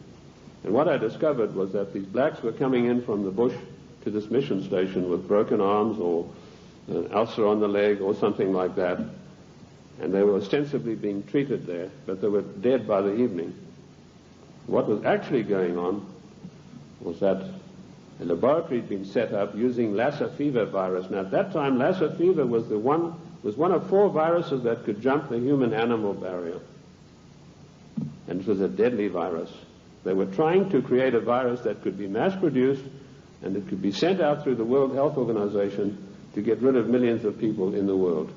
And what I discovered was that these blacks were coming in from the bush to this mission station with broken arms or an ulcer on the leg or something like that. And they were ostensibly being treated there, but they were dead by the evening. What was actually going on was that a laboratory had been set up using Lassa fever virus. Now at that time, Lassa fever was one of 4 viruses that could jump the human-animal barrier. And it was a deadly virus. They were trying to create a virus that could be mass-produced and it could be sent out through the World Health Organization to get rid of millions of people in the world.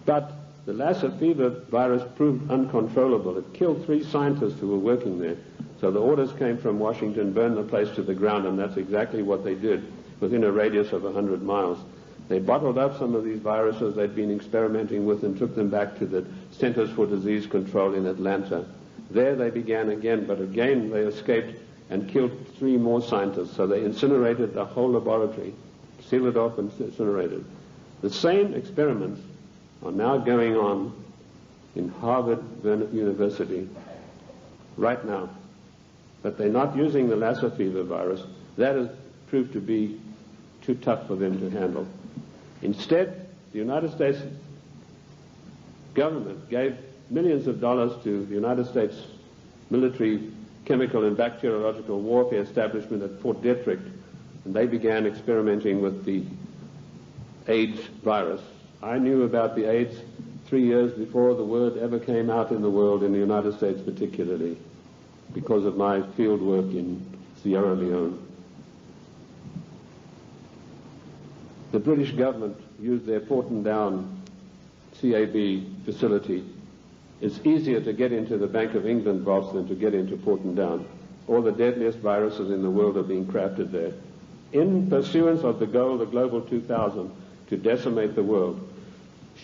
But the Lassa fever virus proved uncontrollable. It killed 3 scientists who were working there. So the orders came from Washington, burn the place to the ground, and that's exactly what they did within a radius of 100 miles. They bottled up some of these viruses they'd been experimenting with and took them back to the Centers for Disease Control in Atlanta. There they began again, but again they escaped and killed 3 more scientists. So they incinerated the whole laboratory, sealed it off and incinerated. The same experiments are now going on in Harvard University right now. But they're not using the Lassa fever virus. That has proved to be too tough for them to handle. Instead, the United States government gave millions of dollars to the United States military chemical and bacteriological warfare establishment at Fort Detrick, and they began experimenting with the AIDS virus. I knew about the AIDS 3 years before the word ever came out in the world, in the United States particularly, because of my field work in Sierra Leone. The British government used their Porton Down CAB facility. It's easier to get into the Bank of England vaults than to get into Porton Down. All the deadliest viruses in the world are being crafted there, in pursuance of the goal, the Global 2000, to decimate the world.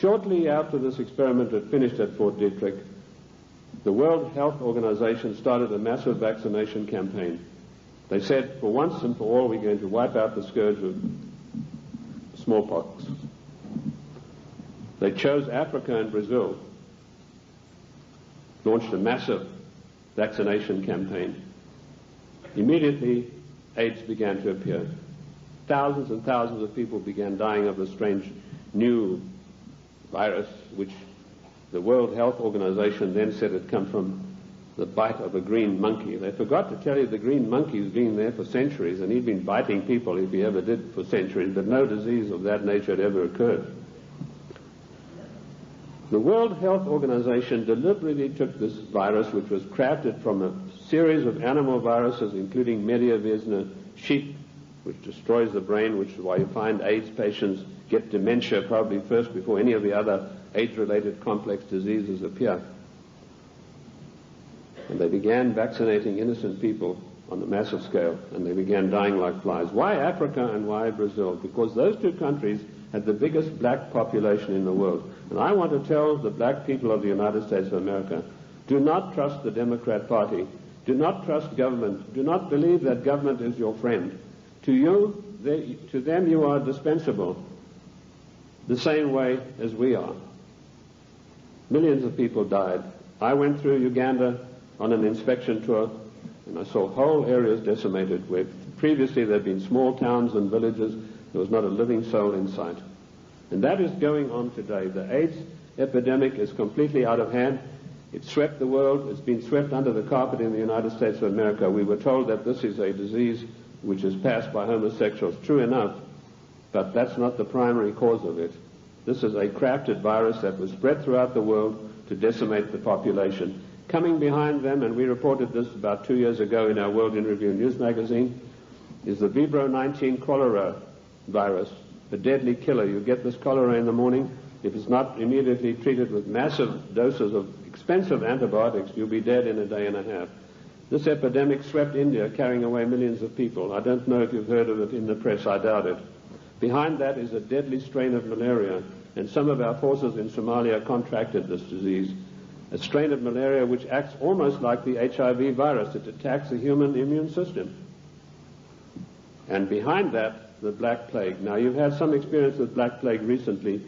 Shortly after this experiment had finished at Fort Detrick, the World Health Organization started a massive vaccination campaign. They said, for once and for all, we're going to wipe out the scourge of smallpox. They chose Africa and Brazil, launched a massive vaccination campaign. Immediately, AIDS began to appear. Thousands and thousands of people began dying of the strange new virus, which the World Health Organization then said had come from the bite of a green monkey. They forgot to tell you the green monkey's been there for centuries, and he'd been biting people, if he ever did, for centuries, but no disease of that nature had ever occurred. The World Health Organization deliberately took this virus, which was crafted from a series of animal viruses, including Mediavirus sheep, which destroys the brain, which is why you find AIDS patients get dementia probably first before any of the other AIDS-related complex diseases appear. And they began vaccinating innocent people on a massive scale, and they began dying like flies. Why Africa and why Brazil? Because those 2 countries had the biggest black population in the world. And I want to tell the black people of the United States of America, do not trust the Democrat Party. Do not trust government. Do not believe that government is your friend. To you, to them you are dispensable, the same way as we are. Millions of people died. I went through Uganda on an inspection tour, and I saw whole areas decimated where previously there had been small towns and villages. There was not a living soul in sight. And that is going on today. The AIDS epidemic is completely out of hand. It swept the world. It's been swept under the carpet in the United States of America. We were told that this is a disease which is passed by homosexuals. True enough, but that's not the primary cause of it. This is a crafted virus that was spread throughout the world to decimate the population. Coming behind them, and we reported this about 2 years ago in our World in Review news magazine, is the Vibro 19 cholera virus, a deadly killer. You get this cholera in the morning. If it's not immediately treated with massive doses of expensive antibiotics, you'll be dead in a day and a half. This epidemic swept India, carrying away millions of people. I don't know if you've heard of it in the press. I doubt it. Behind that is a deadly strain of malaria, and some of our forces in Somalia contracted this disease, a strain of malaria which acts almost like the HIV virus. It attacks the human immune system. And behind that, the Black Plague. Now, you've had some experience with Black Plague recently.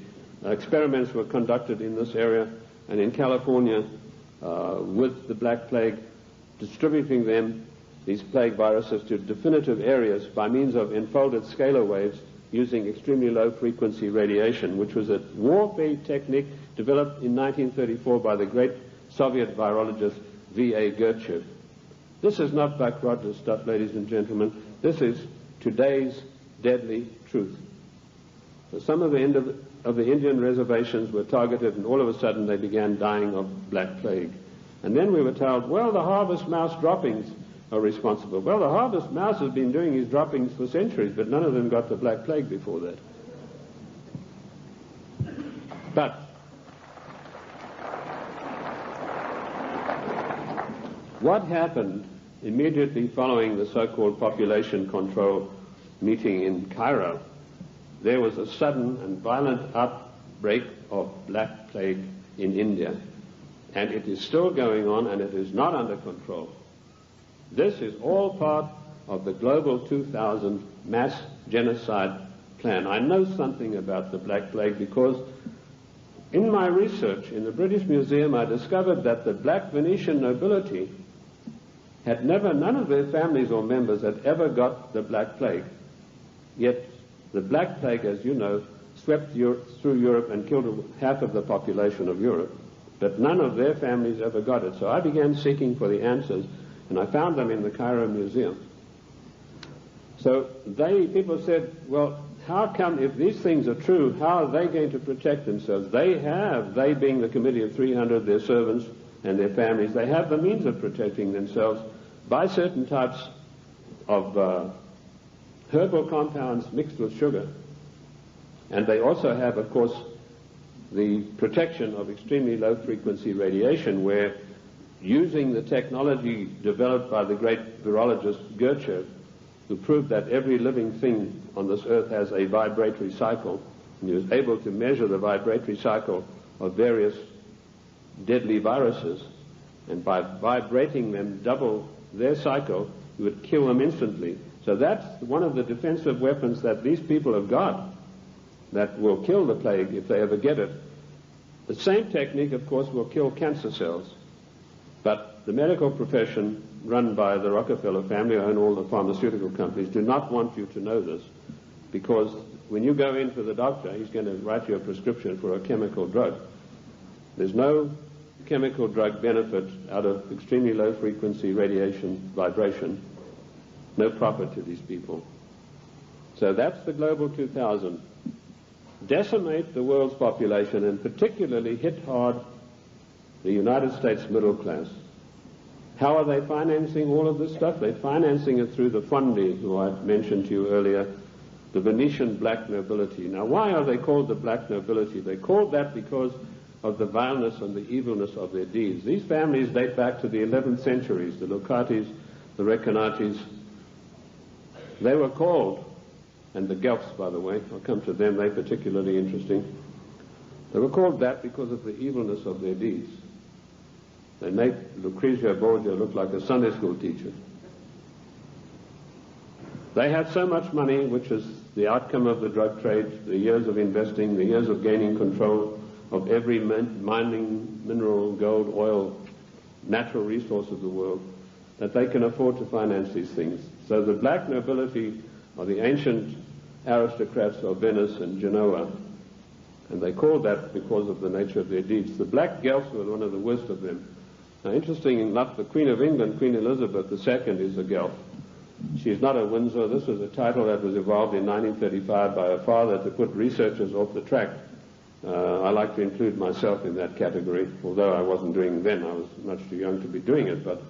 Experiments were conducted in this area and in California with the Black Plague, distributing them, these plague viruses, to definitive areas by means of enfolded scalar waves using extremely low frequency radiation, which was a warfare technique developed in 1934 by the great Soviet virologist V.A. Gertchev. This is not Buck Rogers stuff, ladies and gentlemen. This is today's deadly truth. So some of the Indian reservations were targeted, and all of a sudden they began dying of Black Plague. And then we were told, well, the harvest mouse droppings are responsible. Well, the harvest mouse has been doing his droppings for centuries, but none of them got the Black Plague before that. But what happened immediately following the so-called population control meeting in Cairo? There was a sudden and violent outbreak of Black Plague in India, and it is still going on, and it is not under control. This is all part of the Global 2000 mass genocide plan. I know something about the Black Plague because in my research in the British Museum I discovered that the black Venetian nobility had none of their families or members had ever got the Black Plague. Yet the Black Plague, as you know, swept through Europe and killed half of the population of Europe. But none of their families ever got it. So I began seeking for the answers, and I found them in the Cairo Museum. So people said, well, how come, if these things are true, how are they going to protect themselves? They being the Committee of 300, their servants and their families, they have the means of protecting themselves by certain types of herbal compounds mixed with sugar. And they also have, of course, the protection of extremely low-frequency radiation, where using the technology developed by the great virologist Gertchev, who proved that every living thing on this earth has a vibratory cycle, and he was able to measure the vibratory cycle of various deadly viruses, and by vibrating them double their cycle, he would kill them instantly. So that's one of the defensive weapons that these people have got that will kill the plague if they ever get it. The same technique, of course, will kill cancer cells. But the medical profession, run by the Rockefeller family, who own all the pharmaceutical companies, do not want you to know this, because when you go in for the doctor, he's going to write you a prescription for a chemical drug. There's no chemical drug benefit out of extremely low-frequency radiation vibration. No profit to these people. So that's the Global 2000. Decimate the world's population, and particularly hit hard the United States middle class. How are they financing all of this stuff? They're financing it through the Fondi, who I mentioned to you earlier, the Venetian Black Nobility. Now, why are they called the Black Nobility? They're called that because of the vileness and the evilness of their deeds. These families date back to the 11th centuries, the Lucatis, the Recanatis. They were called, and the Guelphs, by the way, I'll come to them, they're particularly interesting. They were called that because of the evilness of their deeds. They made Lucrezia Borgia look like a Sunday school teacher. They had so much money, which is the outcome of the drug trade, the years of investing, the years of gaining control of every mining, mineral, gold, oil, natural resource of the world, that they can afford to finance these things. So the black nobility are the ancient aristocrats of Venice and Genoa, and they called that because of the nature of their deeds. The black Guelphs were one of the worst of them. Now, interesting enough, the Queen of England, Queen Elizabeth II, is a Guelph. She's not a Windsor. This was a title that was evolved in 1935 by her father to put researchers off the track. I like to include myself in that category, although I wasn't doing it then. I was much too young to be doing it, but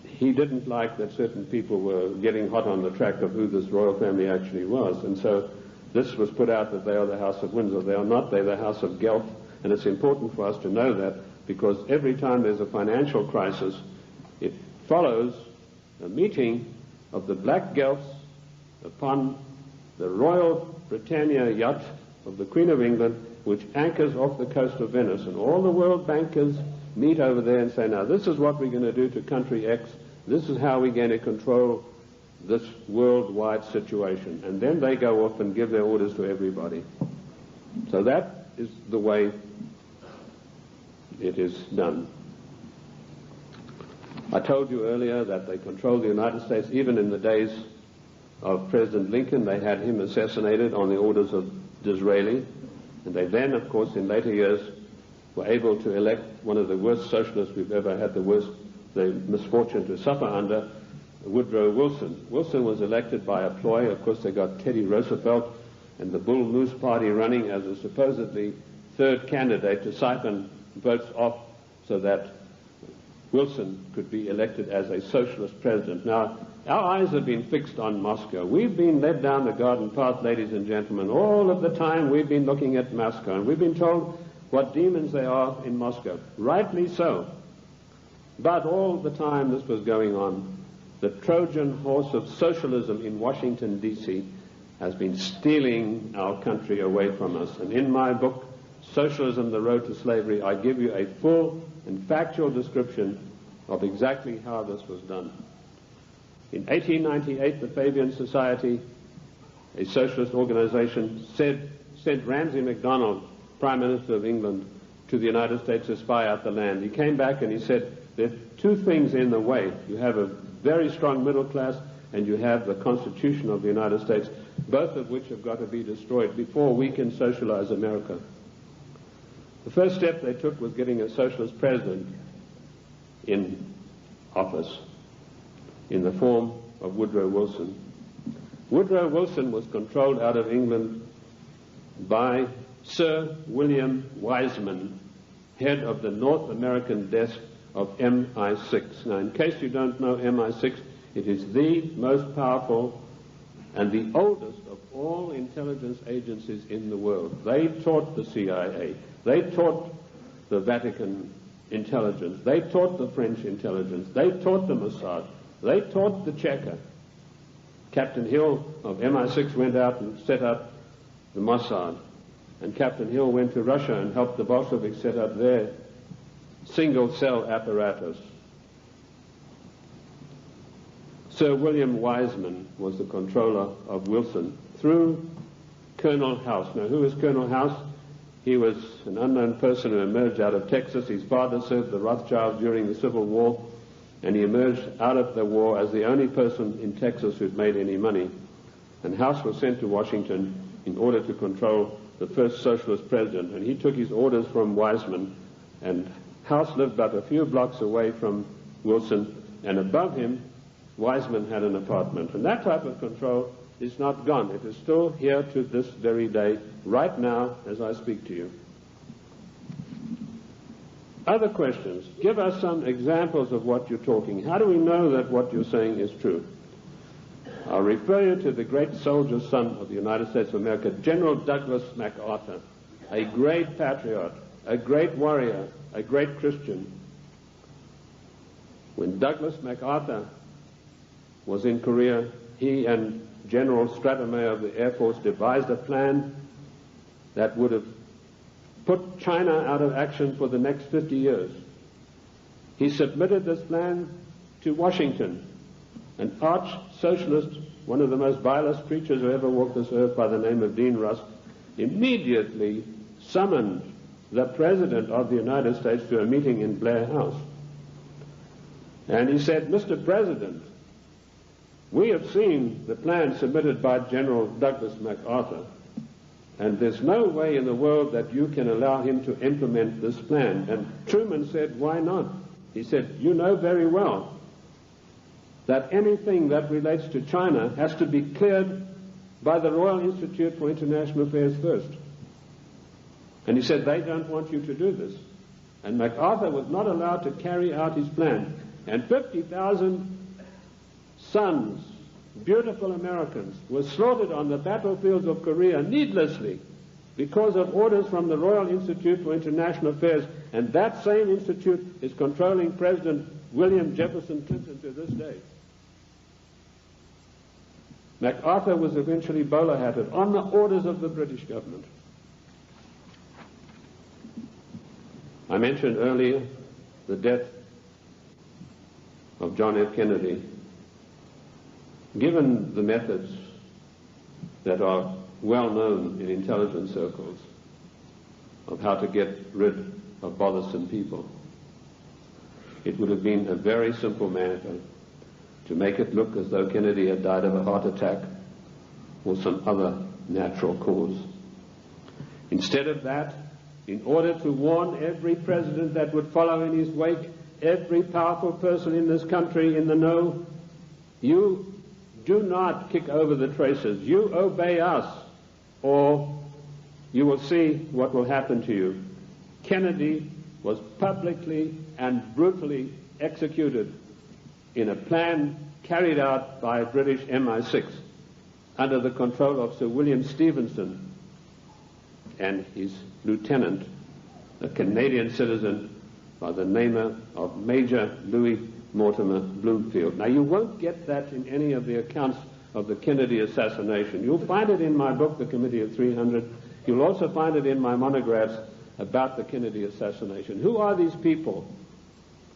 he didn't like that certain people were getting hot on the track of who this royal family actually was, and so this was put out that they are the House of Windsor. They are not. They're the House of Guelph, and it's important for us to know that, because every time there's a financial crisis, it follows a meeting of the black Guelphs upon the Royal Britannia yacht of the Queen of England, which anchors off the coast of Venice, and all the world bankers meet over there and say, now this is what we're going to do to country X, this is how we're going to control this worldwide situation, and then they go off and give their orders to everybody. So that is the way it is done. I told you earlier that they controlled the United States. Even in the days of President Lincoln, they had him assassinated on the orders of Disraeli, and they then, of course, in later years, were able to elect one of the worst socialists we've ever had the misfortune to suffer under, Woodrow Wilson. Wilson was elected by a ploy. Of course, they got Teddy Roosevelt and the Bull Moose Party running as a supposedly third candidate to siphon votes off so that Wilson could be elected as a socialist president. Now, our eyes have been fixed on Moscow. We've been led down the garden path, ladies and gentlemen. All of the time we've been looking at Moscow, and we've been told what demons they are in Moscow. Rightly so. But all the time this was going on, the Trojan horse of socialism in Washington, D.C. has been stealing our country away from us. And in my book, Socialism, The Road to Slavery, I give you a full and factual description of exactly how this was done. In 1898, the Fabian Society, a socialist organization, sent Ramsay MacDonald, Prime Minister of England, to the United States to spy out the land. He came back and he said, there are two things in the way. You have a very strong middle class, and you have the Constitution of the United States, both of which have got to be destroyed before we can socialize America. The first step they took was getting a socialist president in office in the form of Woodrow Wilson. Woodrow Wilson was controlled out of England by Sir William Wiseman, head of the North American desk of MI6. Now, in case you don't know MI6, it is the most powerful and the oldest of all intelligence agencies in the world. They taught the CIA. They taught the Vatican intelligence. They taught the French intelligence. They taught the Mossad. They taught the Cheka. Captain Hill of MI6 went out and set up the Mossad. And Captain Hill went to Russia and helped the Bolsheviks set up their single-cell apparatus. Sir William Wiseman was the controller of Wilson through Colonel House. Now, who is Colonel House? He was an unknown person who emerged out of Texas. His father served the Rothschilds during the Civil War, and he emerged out of the war as the only person in Texas who'd made any money. And House was sent to Washington in order to control the first socialist president, and he took his orders from Wiseman, and House lived but a few blocks away from Wilson, and above him, Wiseman had an apartment. And that type of control is not gone. It is still here to this very day, right now, as I speak to you. Other questions? Give us some examples of what you're talking. How do we know that what you're saying is true? I'll refer you to the great soldier son of the United States of America, General Douglas MacArthur, a great patriot, a great warrior, a great Christian. When Douglas MacArthur was in Korea, he and General Stratomayor of the Air Force devised a plan that would have put China out of action for the next 50 years. He submitted this plan to Washington, an arch-socialist, one of the most vilest creatures who ever walked this earth by the name of Dean Rusk, immediately summoned the President of the United States to a meeting in Blair House. And he said, "Mr. President, we have seen the plan submitted by General Douglas MacArthur, and there's no way in the world that you can allow him to implement this plan." And Truman said, "Why not?" He said, "You know very well that anything that relates to China has to be cleared by the Royal Institute for International Affairs first." And he said, "They don't want you to do this." And MacArthur was not allowed to carry out his plan. And 50,000 sons, beautiful Americans, were slaughtered on the battlefields of Korea needlessly because of orders from the Royal Institute for International Affairs. And that same institute is controlling President William Jefferson Clinton to this day. MacArthur was eventually bowler-hatted on the orders of the British government. I mentioned earlier the death of John F. Kennedy. Given the methods that are well known in intelligence circles of how to get rid of bothersome people, it would have been a very simple matter to make it look as though Kennedy had died of a heart attack or some other natural cause. Instead of that, in order to warn every president that would follow in his wake, every powerful person in this country in the know, you do not kick over the traces. You obey us, or you will see what will happen to you. Kennedy was publicly and brutally executed in a plan carried out by British MI6 under the control of Sir William Stevenson and his lieutenant, a Canadian citizen by the name of Major Louis Mortimer Bloomfield. Now, you won't get that in any of the accounts of the Kennedy assassination. You'll find it in my book, The Committee of 300. You'll also find it in my monographs about the Kennedy assassination. Who are these people?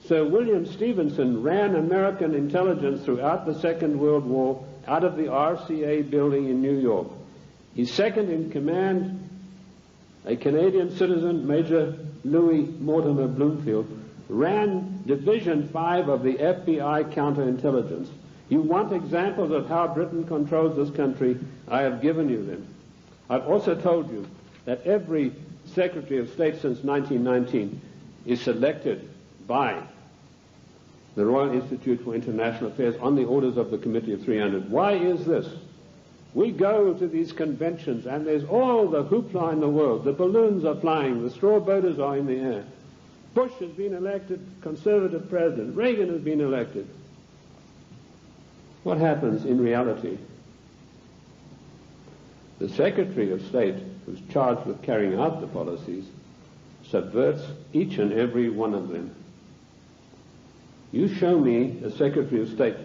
Sir William Stevenson ran American intelligence throughout the Second World War out of the RCA building in New York. His second in command, a Canadian citizen, Major Louis Mortimer Bloomfield, ran Division 5 of the FBI counterintelligence. You want examples of how Britain controls this country? I have given you them. I've also told you that every Secretary of State since 1919 is selected by the Royal Institute for International Affairs on the orders of the Committee of 300. Why is this? We go to these conventions and there's all the hoopla in the world. The balloons are flying, the straw boaters are in the air. Bush has been elected conservative president. Reagan has been elected. What happens in reality? The Secretary of State, who's charged with carrying out the policies, subverts each and every one of them. You show me a Secretary of State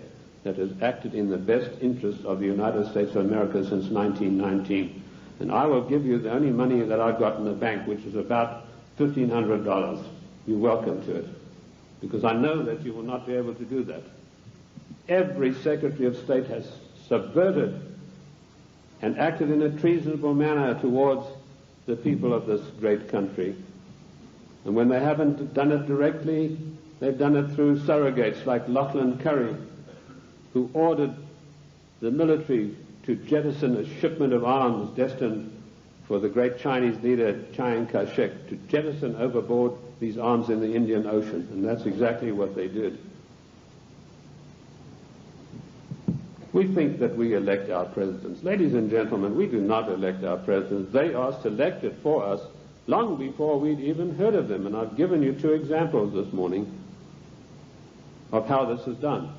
that has acted in the best interest of the United States of America since 1919, and I will give you the only money that I've got in the bank, which is about $1,500. You're welcome to it, because I know that you will not be able to do that. Every Secretary of State has subverted and acted in a treasonable manner towards the people of this great country. And when they haven't done it directly, they've done it through surrogates like Lachlan Curry, who ordered the military to jettison a shipment of arms destined for the great Chinese leader Chiang Kai-shek, to jettison overboard these arms in the Indian Ocean. And that's exactly what they did. We think that we elect our presidents. Ladies and gentlemen, we do not elect our presidents. They are selected for us long before we'd even heard of them. And I've given you 2 examples this morning of how this is done.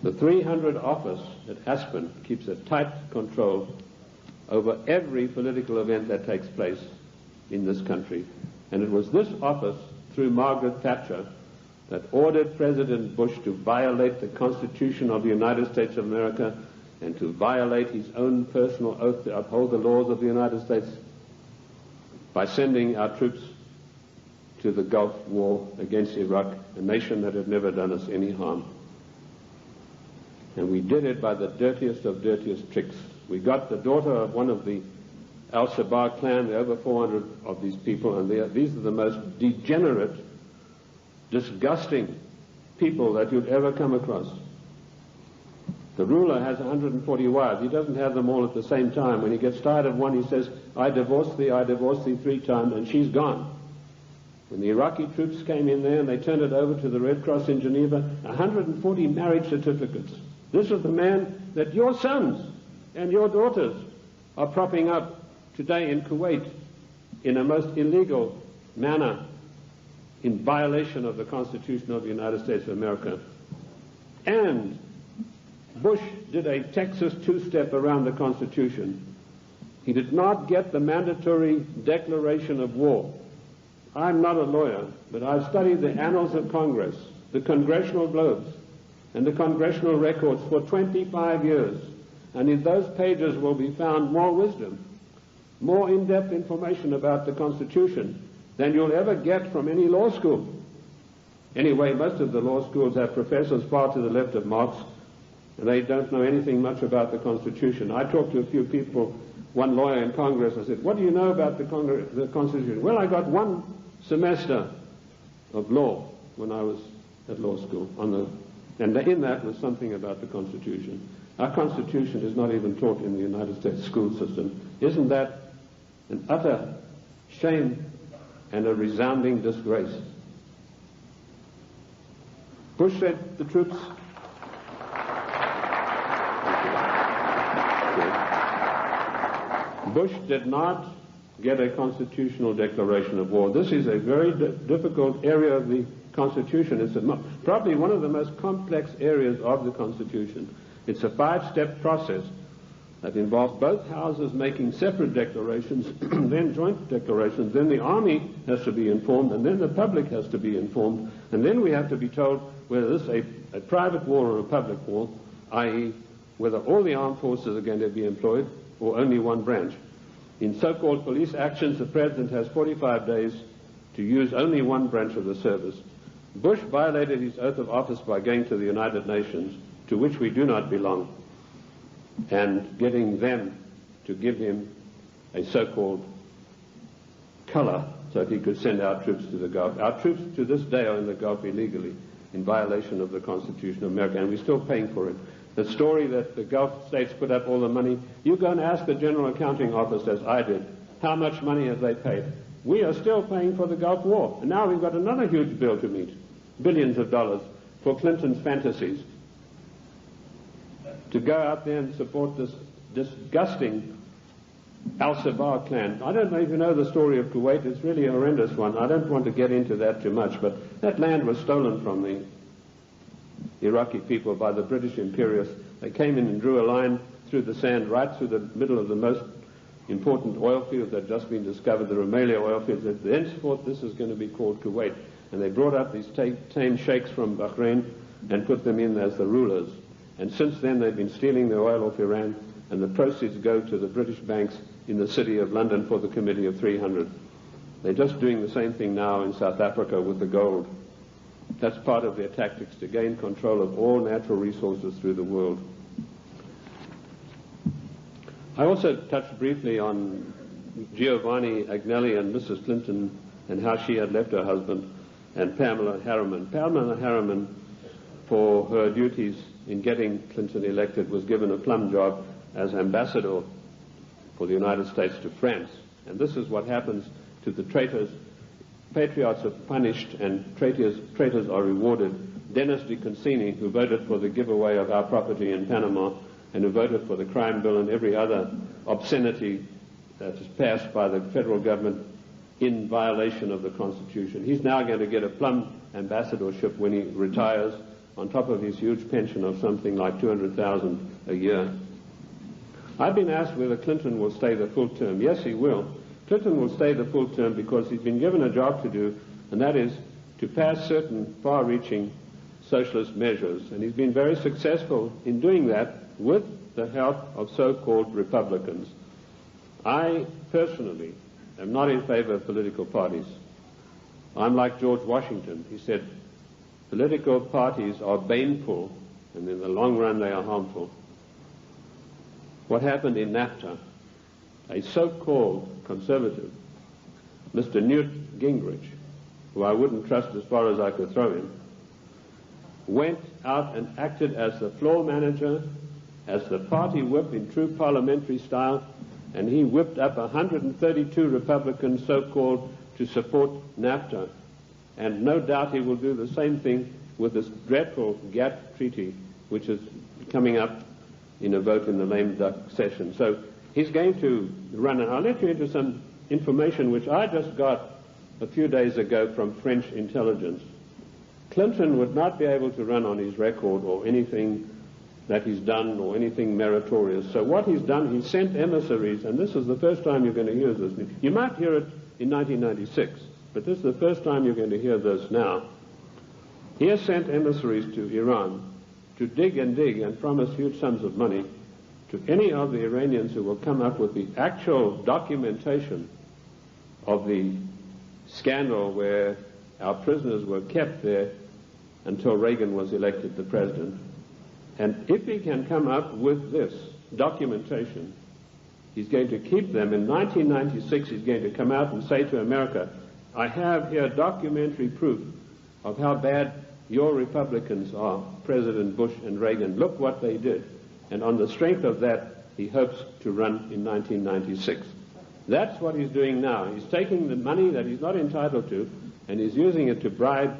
The 300 office at Aspen keeps a tight control over every political event that takes place in this country. And it was this office, through Margaret Thatcher, that ordered President Bush to violate the Constitution of the United States of America and to violate his own personal oath to uphold the laws of the United States by sending our troops to the Gulf War against Iraq, a nation that had never done us any harm. And we did it by the dirtiest of dirtiest tricks. We got the daughter of one of the Al-Shabaab clan, there are over 400 of these people, and these are the most degenerate, disgusting people that you'd ever come across. The ruler has 140 wives. He doesn't have them all at the same time. When he gets tired of one, he says, I divorce thee 3 times, and she's gone. When the Iraqi troops came in there and they turned it over to the Red Cross in Geneva, 140 marriage certificates. This is the man that your sons and your daughters are propping up today in Kuwait in a most illegal manner, in violation of the Constitution of the United States of America. And Bush did a Texas two-step around the Constitution. He did not get the mandatory declaration of war. I'm not a lawyer, but I've studied the annals of Congress, the congressional globes, and the congressional records for 25 years. And in those pages will be found more wisdom, more in-depth information about the Constitution than you'll ever get from any law school. Anyway, most of the law schools have professors far to the left of Marx, and they don't know anything much about the Constitution. I talked to a few people, one lawyer in Congress, I said, what do you know about the Constitution? Well, I got 1 semester of law when I was at law school, and in that was something about the Constitution. Our Constitution is not even taught in the United States school system. Isn't that an utter shame and a resounding disgrace? Bush said the troops... Bush did not get a constitutional declaration of war. This is a very difficult area of the Constitution. It's probably one of the most complex areas of the Constitution. It's a 5-step process that involves both houses making separate declarations, then joint declarations, then the army has to be informed, and then the public has to be informed, and then we have to be told whether this is a private war or a public war, i.e. whether all the armed forces are going to be employed or only one branch. In so-called police actions, the President has 45 days to use only one branch of the service. Bush violated his oath of office by going to the United Nations, to which we do not belong, and getting them to give him a so-called color so that he could send our troops to the Gulf. Our troops to this day are in the Gulf illegally, in violation of the Constitution of America, and we're still paying for it. The story that the Gulf states put up all the money, you go and ask the General Accounting Office, as I did, how much money have they paid? We are still paying for the Gulf War, and now we've got another huge bill to meet, billions of dollars, for Clinton's fantasies. To go out there and support this disgusting Al-Shabaab clan. I don't know if you know the story of Kuwait. It's really a horrendous one. I don't want to get into that too much, but that land was stolen from the Iraqi people by the British imperialists. They came in and drew a line through the sand right through the middle of the most important oil fields that had just been discovered, the Rumelia oil fields. Thenceforth, this is going to be called Kuwait. And they brought up these tame sheikhs from Bahrain and put them in as the rulers. And since then, they've been stealing the oil off Iran, and the proceeds go to the British banks in the city of London for the Committee of 300. They're just doing the same thing now in South Africa with the gold. That's part of their tactics to gain control of all natural resources through the world. I also touched briefly on Giovanni Agnelli and Mrs. Clinton and how she had left her husband, and Pamela Harriman. Pamela Harriman, for her duties in getting Clinton elected, was given a plum job as ambassador for the United States to France. And this is what happens to the traitors. Patriots are punished and traitors are rewarded. Dennis DeConcini, who voted for the giveaway of our property in Panama and who voted for the crime bill and every other obscenity that is passed by the federal government in violation of the Constitution, he's now going to get a plum ambassadorship when he retires, on top of his huge pension of something like $200,000 a year. I've been asked whether Clinton will stay the full term. Yes, he will. Clinton will stay the full term because he's been given a job to do, and that is to pass certain far-reaching socialist measures. And he's been very successful in doing that with the help of so-called Republicans. I personally am not in favor of political parties. I'm like George Washington. He said, political parties are baneful, and in the long run they are harmful. What happened in NAFTA? A so-called conservative, Mr. Newt Gingrich, who I wouldn't trust as far as I could throw him, went out and acted as the floor manager, as the party whip in true parliamentary style, and he whipped up 132 Republicans, so-called, to support NAFTA. And no doubt he will do the same thing with this dreadful GATT treaty, which is coming up in a vote in the lame duck session. So he's going to run, and I'll let you into some information which I just got a few days ago from French intelligence. Clinton would not be able to run on his record or anything that he's done or anything meritorious. So what he's done, he sent emissaries, and this is the first time you're going to hear this. You might hear it in 1996, but this is the first time you're going to hear this now. He has sent emissaries to Iran to dig and promise huge sums of money to any of the Iranians who will come up with the actual documentation of the scandal where our prisoners were kept there until Reagan was elected the president. And if he can come up with this documentation, he's going to keep them. In 1996, he's going to come out and say to America, I have here documentary proof of how bad your Republicans are, President Bush and Reagan. Look what they did. And on the strength of that, he hopes to run in 1996. That's what he's doing now. He's taking the money that he's not entitled to, and he's using it to bribe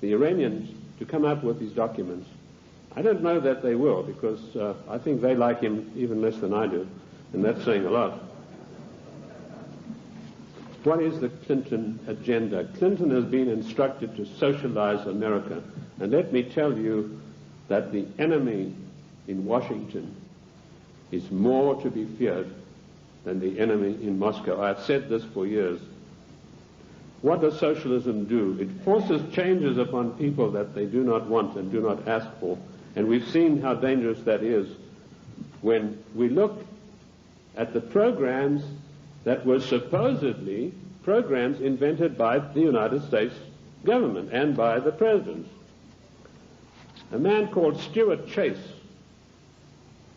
the Iranians to come up with these documents. I don't know that they will, because I think they like him even less than I do, and that's saying a lot. What is the Clinton agenda? Clinton has been instructed to socialize America, and let me tell you that the enemy in Washington is more to be feared than the enemy in Moscow. I've said this for years. What does socialism do? It forces changes upon people that they do not want and do not ask for. And we've seen how dangerous that is when we look at the programs that were supposedly programs invented by the United States government and by the presidents. A man called Stuart Chase,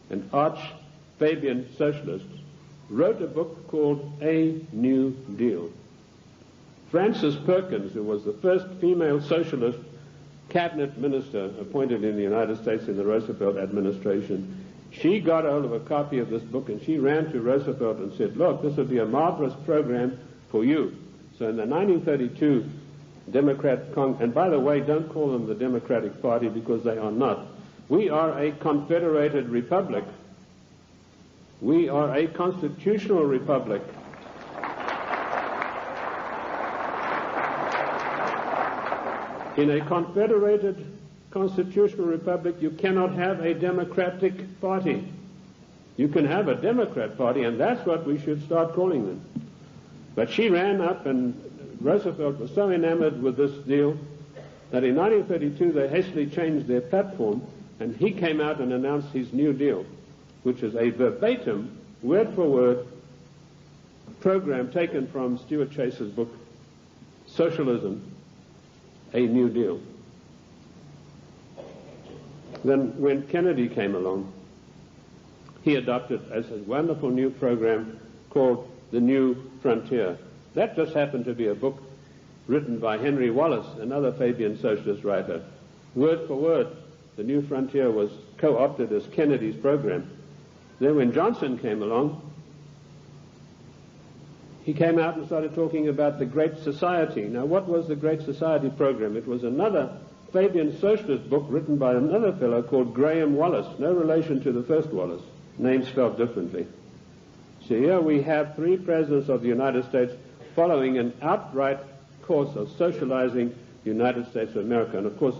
an arch-Fabian socialist, wrote a book called A New Deal. Frances Perkins, who was the first female socialist cabinet minister appointed in the United States in the Roosevelt administration, she got hold of a copy of this book and she ran to Roosevelt and said, look, this would be a marvelous program for you. So in the 1932 Democrat and by the way, don't call them the Democratic Party because they are not. We are a confederated republic. We are a constitutional republic. In a confederated constitutional republic, you cannot have a Democratic Party. You can have a Democrat Party, and that's what we should start calling them. But she ran up, and Roosevelt was so enamored with this deal that in 1932 they hastily changed their platform, and he came out and announced his New Deal, which is a verbatim, word-for-word program taken from Stuart Chase's book, Socialism, A New Deal. Then when Kennedy came along, he adopted as a wonderful new program called The New Frontier. That just happened to be a book written by Henry Wallace, another Fabian socialist writer. Word for word, The New Frontier was co-opted as Kennedy's program. Then when Johnson came along, he came out and started talking about the Great Society. Now, what was the Great Society program? It was another Fabian socialist book written by another fellow called Graham Wallace, no relation to the first Wallace, name spelled differently. So here we have three presidents of the United States following an outright course of socializing the United States of America. And of course,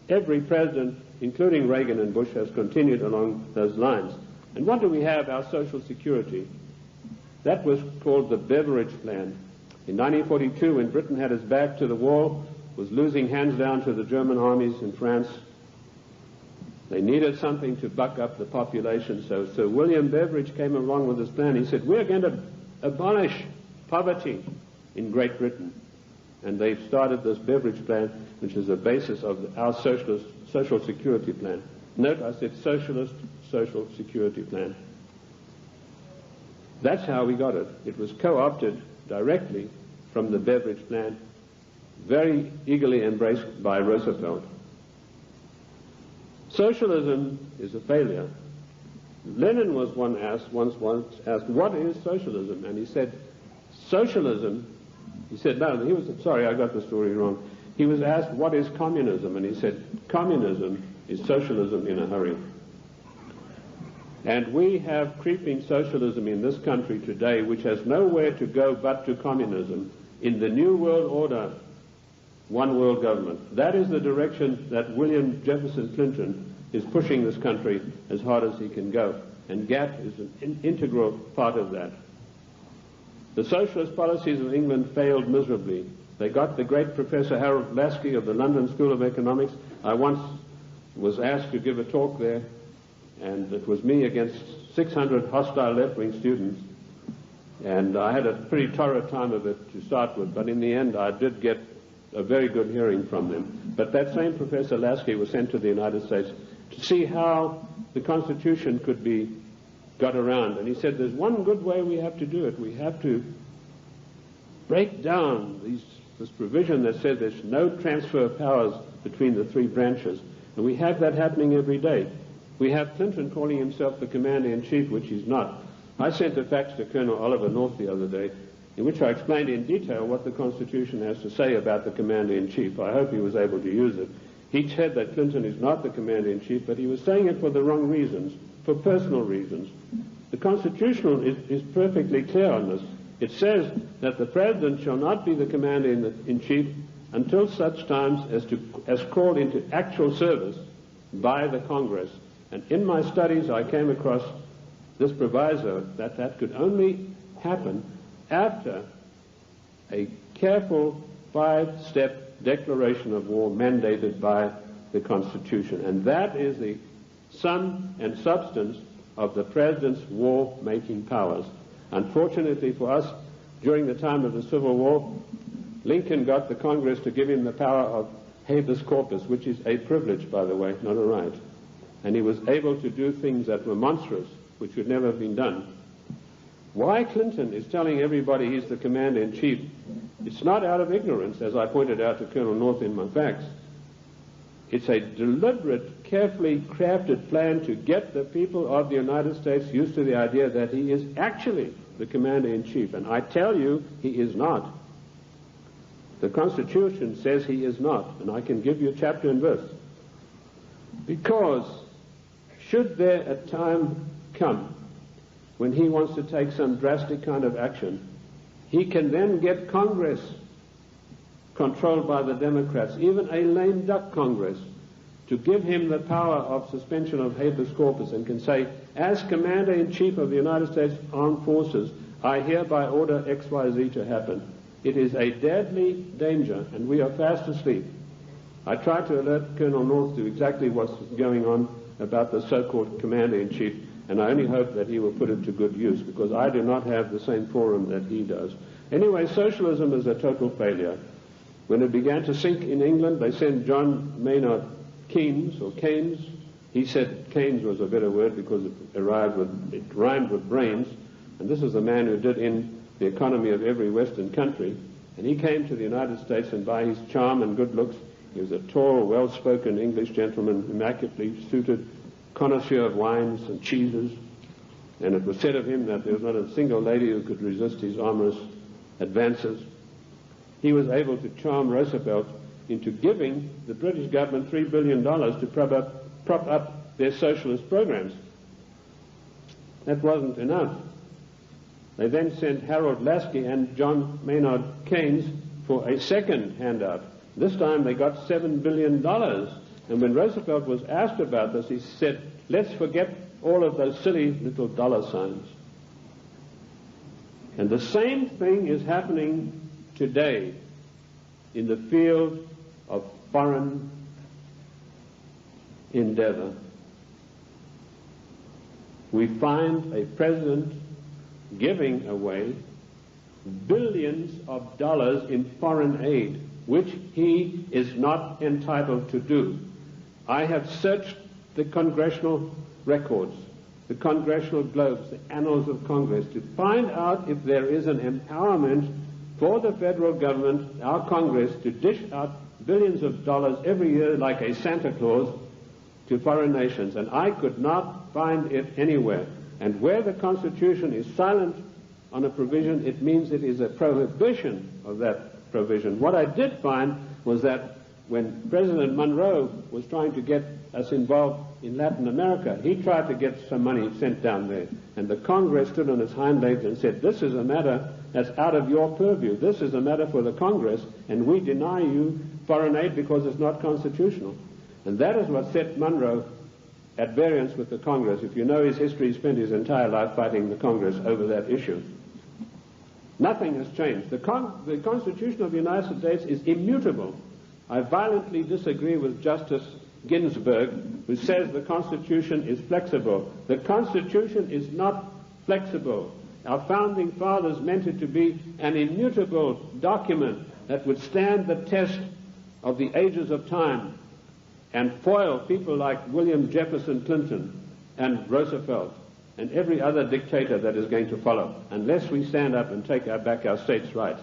every president, including Reagan and Bush, has continued along those lines. And what do we have? Our Social Security. That was called the Beveridge Plan. In 1942, when Britain had its back to the wall, was losing hands down to the German armies in France, they needed something to buck up the population. So Sir William Beveridge came along with this plan. He said, we're going to abolish poverty in Great Britain. and they've started this beverage plan, which is the basis of our socialist social security plan. Note, I said socialist social security plan. That's how we got it. It was co-opted directly from the beverage plan, very eagerly embraced by Roosevelt. Socialism is a failure. Lenin was once asked, what is socialism? And he said, socialism, he said, no, he was, sorry, I got the story wrong. He was asked, what is communism? And he said, communism is socialism in a hurry. And we have creeping socialism in this country today, which has nowhere to go but to communism. In the New World Order, one world government. That is the direction that William Jefferson Clinton is pushing this country as hard as he can go. And GATT is an integral part of that. The socialist policies of England failed miserably. They got the great Professor Harold Lasky of the London School of Economics. I once was asked to give a talk there, and it was me against 600 hostile left-wing students. And I had a pretty torrid time of it to start with, but in the end I did get a very good hearing from them. But that same Professor Lasky was sent to the United States to see how the Constitution could be got around. And he said, there's one good way we have to do it. We have to break down this provision that says there's no transfer of powers between the three branches. And we have that happening every day. We have Clinton calling himself the Commander-in-Chief, which he's not. I sent a fax to Colonel Oliver North the other day, in which I explained in detail what the Constitution has to say about the Commander-in-Chief. I hope he was able to use it. He said that Clinton is not the Commander-in-Chief, but he was saying it for the wrong reasons, for personal reasons. The Constitution is perfectly clear on this. It says that the President shall not be the Commander-in-Chief until such times as called into actual service by the Congress. And in my studies I came across this proviso that could only happen after a careful 5-step declaration of war mandated by the Constitution. And that is the sum and substance of the President's war-making powers. Unfortunately for us, during the time of the Civil War, Lincoln got the Congress to give him the power of habeas corpus, which is a privilege, by the way, not a right. And he was able to do things that were monstrous, which would never have been done. Why Clinton is telling everybody he's the Commander-in-Chief, it's not out of ignorance, as I pointed out to Colonel North in my facts. It's a deliberate, carefully crafted plan to get the people of the United States used to the idea that he is actually the Commander-in-Chief. And I tell you, he is not. The Constitution says he is not, and I can give you chapter and verse. Because should there a time come when he wants to take some drastic kind of action, he can then get Congress controlled by the Democrats, even a lame duck Congress, to give him the power of suspension of habeas corpus, and can say, as Commander-in-Chief of the United States Armed Forces, I hereby order XYZ to happen. It is a deadly danger, and we are fast asleep. I tried to alert Colonel North to exactly what's going on about the so-called Commander-in-Chief, and I only hope that he will put it to good use, because I do not have the same forum that he does. Anyway, socialism is a total failure. When it began to sink in England, they sent John Maynard Keynes, or Keynes. He said Keynes was a better word because it rhymed with brains, and this is the man who did in the economy of every Western country. And he came to the United States, and by his charm and good looks, he was a tall, well-spoken English gentleman, immaculately suited, connoisseur of wines and cheeses. And it was said of him that there was not a single lady who could resist his amorous advances. He was able to charm Roosevelt into giving the British government $3 billion to prop up their socialist programs. That wasn't enough. They then sent Harold Lasky and John Maynard Keynes for a second handout. This time they got $7 billion. And when Roosevelt was asked about this, he said, let's forget all of those silly little dollar signs. And the same thing is happening today in the field of foreign endeavor. We find a president giving away billions of dollars in foreign aid, which he is not entitled to do. I have searched the congressional records, the congressional globes, the annals of Congress, to find out if there is an empowerment for the federal government, our Congress, to dish out billions of dollars every year like a Santa Claus to foreign nations. And I could not find it anywhere. And where the Constitution is silent on a provision, it means it is a prohibition of that provision. What I did find was that when President Monroe was trying to get us involved in Latin America, he tried to get some money sent down there. And the Congress stood on its hind legs and said, this is a matter that's out of your purview. This is a matter for the Congress, and we deny you foreign aid because it's not constitutional. And that is what set Monroe at variance with the Congress. If you know his history, he spent his entire life fighting the Congress over that issue. Nothing has changed. The Constitution of the United States is immutable. I violently disagree with Justice Ginsburg, who says the Constitution is flexible. The Constitution is not flexible. Our founding fathers meant it to be an immutable document that would stand the test of the ages of time and foil people like William Jefferson Clinton and Roosevelt and every other dictator that is going to follow, unless we stand up and take back our states' rights.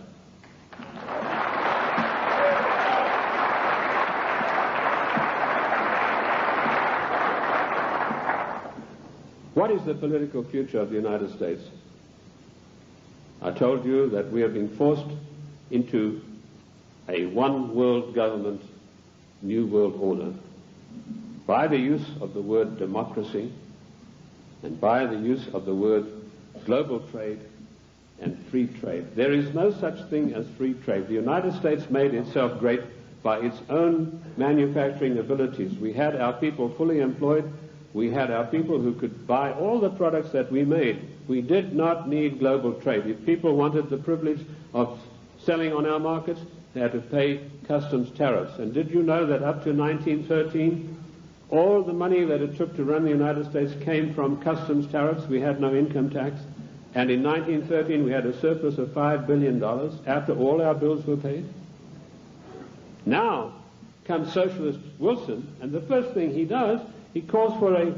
What is the political future of the United States? I told you that we are being forced into a one-world government, new world order, by the use of the word democracy and by the use of the word global trade and free trade. There is no such thing as free trade. The United States made itself great by its own manufacturing abilities. We had our people fully employed. We had our people who could buy all the products that we made. We did not need global trade. If people wanted the privilege of selling on our markets, they had to pay customs tariffs. And did you know that up to 1913, all the money that it took to run the United States came from customs tariffs? We had no income tax. And in 1913, we had a surplus of $5 billion after all our bills were paid. Now comes Socialist Wilson, and the first thing he does, he calls for a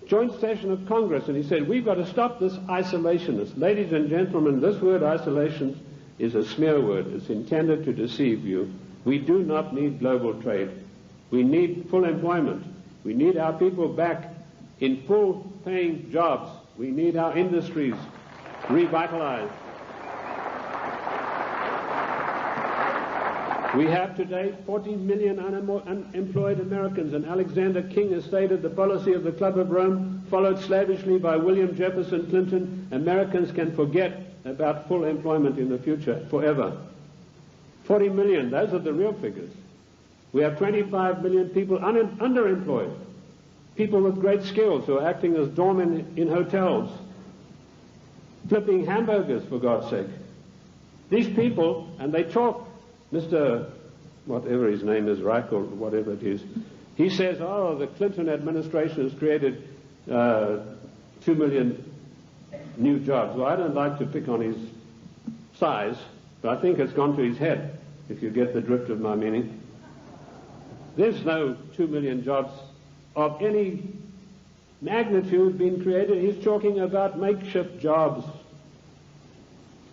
joint session of Congress, and he said, we've got to stop this isolationist. Ladies and gentlemen, this word isolation is a smear word. It's intended to deceive you. We do not need global trade. We need full employment. We need our people back in full-paying jobs. We need our industries revitalized. We have today 40 million unemployed Americans, and Alexander King has stated the policy of the Club of Rome, followed slavishly by William Jefferson Clinton. Americans can forget about full employment in the future forever. 40 million, those are the real figures. We have 25 million people underemployed, people with great skills who are acting as doormen in hotels, flipping hamburgers, for God's sake. These people, and they talk, Mr. whatever his name is, Reich or whatever it is, he says, oh, the Clinton administration has created 2 million new jobs. Well, I don't like to pick on his size, but I think it's gone to his head, if you get the drift of my meaning. There's no 2 million jobs of any magnitude being created. He's talking about makeshift jobs.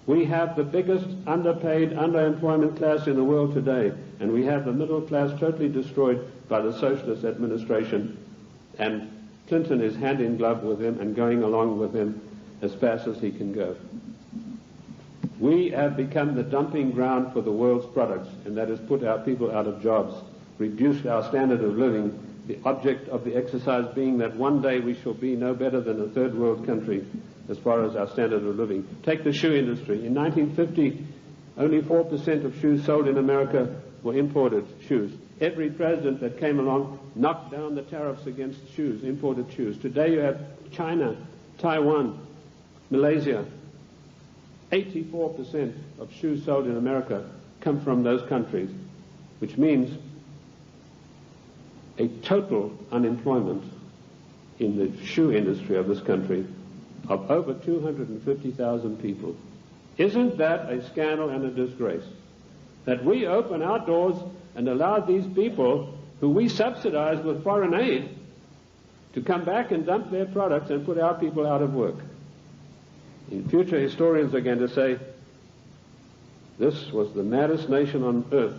We have the biggest underpaid, underemployment class in the world today, and we have the middle class totally destroyed by the socialist administration, and Clinton is hand in glove with him and going along with him as fast as he can go. We have become the dumping ground for the world's products, and that has put our people out of jobs, reduced our standard of living, the object of the exercise being that one day we shall be no better than a third world country as far as our standard of living. Take the shoe industry. In 1950, only 4% of shoes sold in America were imported shoes. Every president that came along knocked down the tariffs against shoes, imported shoes. Today you have China, Taiwan, Malaysia. 84% of shoes sold in America come from those countries, which means a total unemployment in the shoe industry of this country of over 250,000 people. Isn't that a scandal and a disgrace? That we open our doors and allow these people who we subsidize with foreign aid to come back and dump their products and put our people out of work. In future, historians are going to say, this was the maddest nation on earth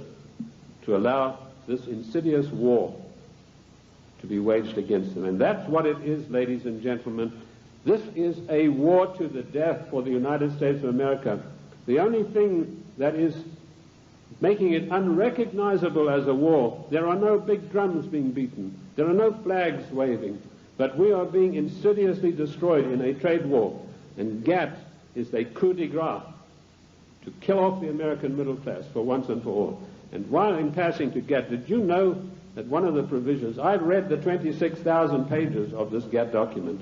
to allow this insidious war to be waged against them. And that's what it is, ladies and gentlemen. This is a war to the death for the United States of America. The only thing that is making it unrecognizable as a war, there are no big drums being beaten, there are no flags waving, but we are being insidiously destroyed in a trade war. And GATT is a coup de grace to kill off the American middle class for once and for all. And while in passing to GATT, did you know that one of the provisions, I've read the 26,000 pages of this GATT document,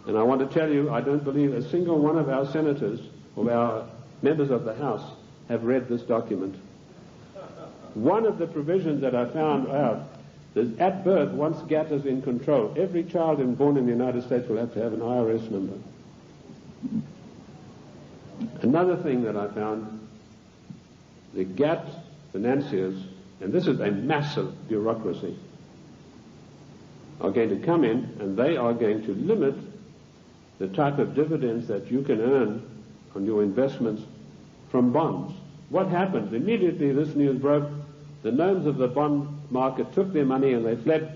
and I want to tell you, I don't believe a single one of our senators or our members of the House have read this document. One of the provisions that I found out is at birth, once GATT is in control, every child born in the United States will have to have an IRS number. Another thing that I found, the GATT financiers, and this is a massive bureaucracy, are going to come in and they are going to limit the type of dividends that you can earn on your investments from bonds. What happened? Immediately this news broke, the gnomes of the bond market took their money and they fled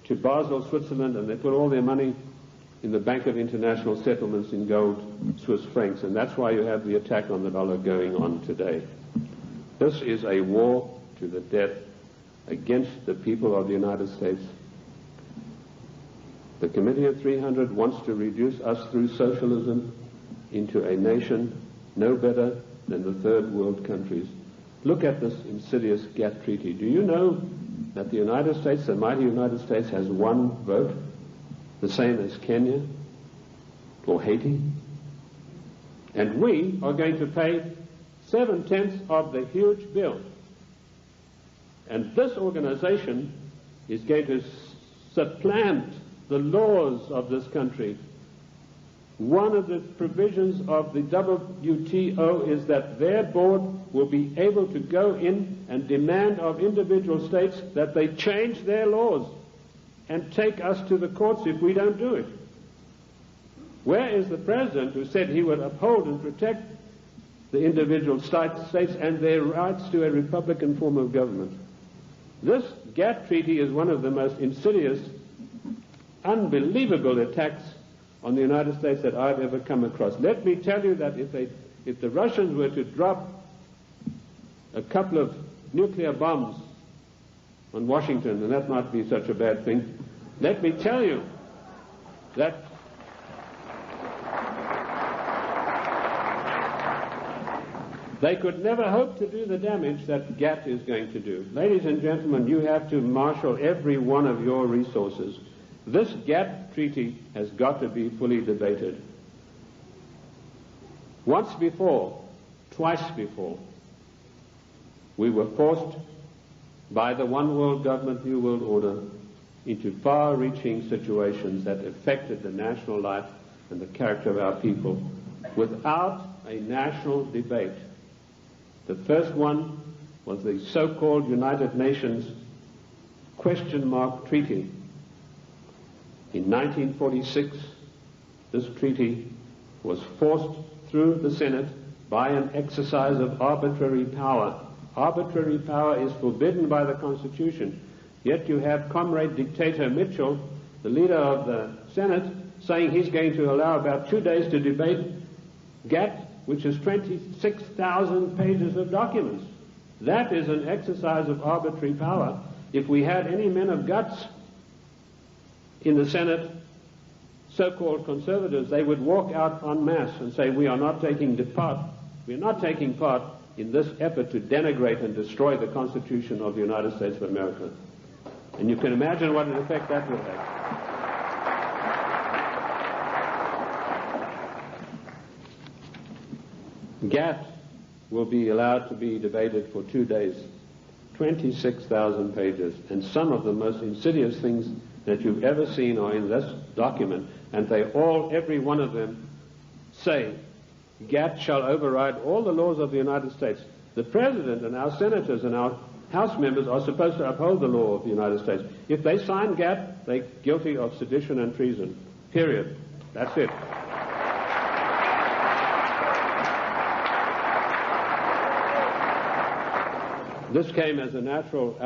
to Basel, Switzerland, and they put all their money in the Bank of International Settlements in gold, Swiss francs, and that's why you have the attack on the dollar going on today. This is a war to the death against the people of the United States. The Committee of 300 wants to reduce us through socialism into a nation no better than the third world countries. Look at this insidious GATT treaty. Do you know that the United States, the mighty United States, has one vote, the same as Kenya or Haiti? And we are going to pay 7/10 of the huge bill. And this organization is going to supplant the laws of this country. One of the provisions of the WTO is that their board will be able to go in and demand of individual states that they change their laws and take us to the courts if we don't do it. Where is the president who said he would uphold and protect the individual states and their rights to a republican form of government? This GATT treaty is one of the most insidious, unbelievable attacks on the United States that I've ever come across. Let me tell you that if the Russians were to drop a couple of nuclear bombs on Washington, and that might be such a bad thing, let me tell you that they could never hope to do the damage that GATT is going to do. Ladies and gentlemen, you have to marshal every one of your resources. This GATT treaty has got to be fully debated. Once before, twice before, we were forced by the one world government, new world order into far-reaching situations that affected the national life and the character of our people without a national debate. The first one was the so-called United Nations question mark treaty. In 1946, this treaty was forced through the Senate by an exercise of arbitrary power. Arbitrary power is forbidden by the Constitution. Yet you have Comrade Dictator Mitchell, the leader of the Senate, saying he's going to allow about 2 days to debate GATT, which is 26,000 pages of documents. That is an exercise of arbitrary power. If we had any men of guts in the Senate, so-called conservatives, they would walk out en masse and say, we are not taking part in this effort to denigrate and destroy the Constitution of the United States of America. And you can imagine what an effect that would have. GATT will be allowed to be debated for 2 days, 26,000 pages, and some of the most insidious things that you've ever seen are in this document, and they all, every one of them, say GATT shall override all the laws of the United States. The President and our senators and our House members are supposed to uphold the law of the United States. If they sign GATT, they're guilty of sedition and treason. Period. That's it. This came as a natural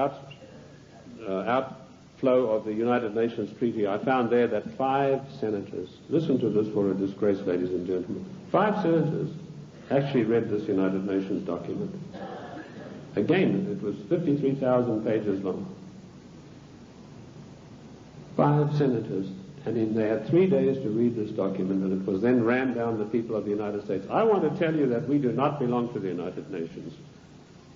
outflow of the United Nations Treaty. I found there that 5 senators, listen to this for a disgrace, ladies and gentlemen, 5 senators actually read this United Nations document. Again, it was 53,000 pages long. 5 senators, and they had 3 days to read this document, and it was then rammed down the people of the United States. I want to tell you that we do not belong to the United Nations.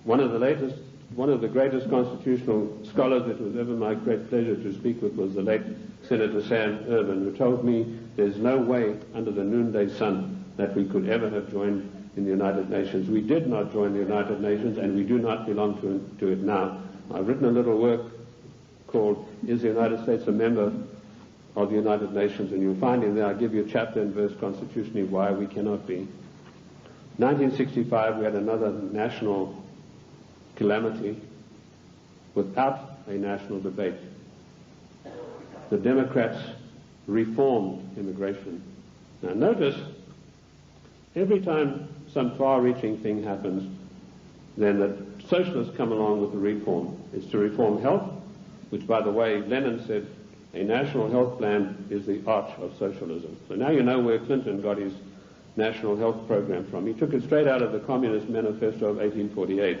One of the greatest constitutional scholars it was ever my great pleasure to speak with was the late Senator Sam Ervin, who told me there's no way under the noonday sun that we could ever have joined in the United Nations. We did not join the United Nations, and we do not belong to it now. I've written a little work called Is the United States a Member of the United Nations? And you'll find in there I give you chapter and verse constitutionally why we cannot be. 1965 we had another national calamity without a national debate. The Democrats reformed immigration. Now notice, every time some far-reaching thing happens, then the socialists come along with the reform. It's to reform health, which, by the way, Lenin said a national health plan is the arch of socialism. So now you know where Clinton got his national health program from. He took it straight out of the Communist Manifesto of 1848.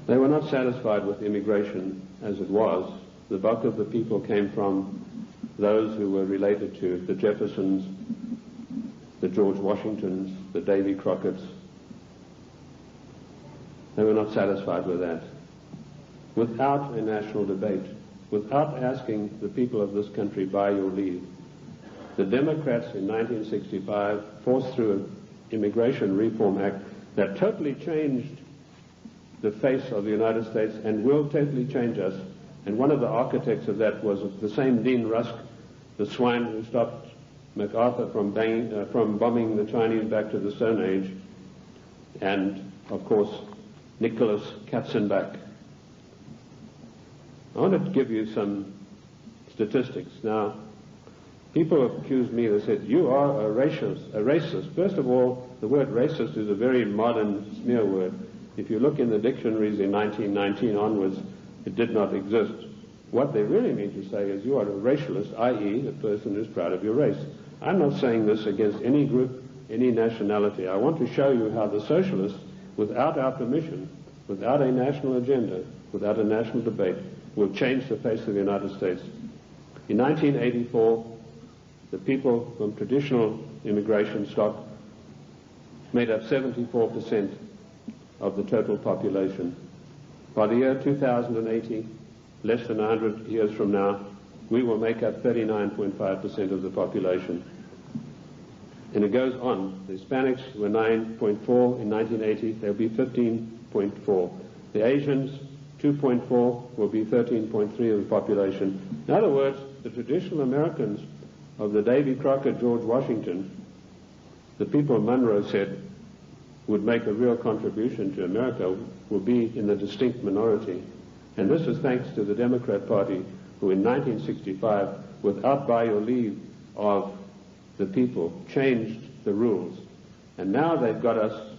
They were not satisfied with immigration as it was. The bulk of the people came from those who were related to the Jeffersons, the George Washingtons, the Davy Crockett's. They were not satisfied with that. Without a national debate, without asking the people of this country by your leave, the Democrats in 1965 forced through an Immigration Reform Act that totally changed the face of the United States and will totally change us. And one of the architects of that was the same Dean Rusk, the swine who stopped MacArthur from bombing the Chinese back to the Stone Age, and, of course, Nicholas Katzenbach. I want to give you some statistics. Now, people have accused me, they said, you are a racist. First of all, the word racist is a very modern smear word. If you look in the dictionaries in 1919 onwards, it did not exist. What they really mean to say is you are a racialist, i.e. a person who's proud of your race. I'm not saying this against any group, any nationality. I want to show you how the socialists, without our permission, without a national agenda, without a national debate, will change the face of the United States. In 1984, the people from traditional immigration stock made up 74% of the total population. By the year 2080, less than 100 years from now, we will make up 39.5% of the population. And it goes on. The Hispanics were 9.4 in 1980, they'll be 15.4. The Asians, 2.4, will be 13.3 of the population. In other words, the traditional Americans of the Davy Crockett, George Washington, the people Monroe said would make a real contribution to America, will be in the distinct minority. And this is thanks to the Democrat Party, who in 1965, without by or leave of the people, changed the rules. And now they've got us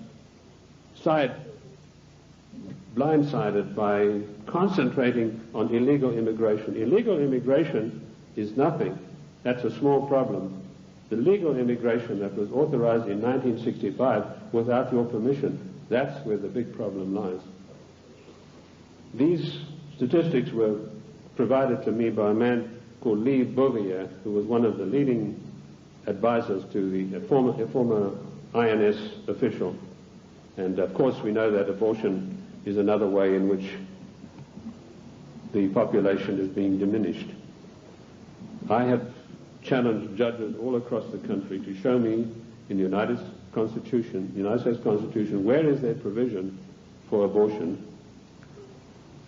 blindsided by concentrating on illegal immigration. Illegal immigration is nothing. That's a small problem. The legal immigration that was authorized in 1965 without your permission, that's where the big problem lies. These statistics were provided to me by a man called Lee Bouvier, who was one of the leading advisors to a former INS official. And of course we know that abortion is another way in which the population is being diminished. I have challenged judges all across the country to show me in the United States Constitution, where is there provision for abortion?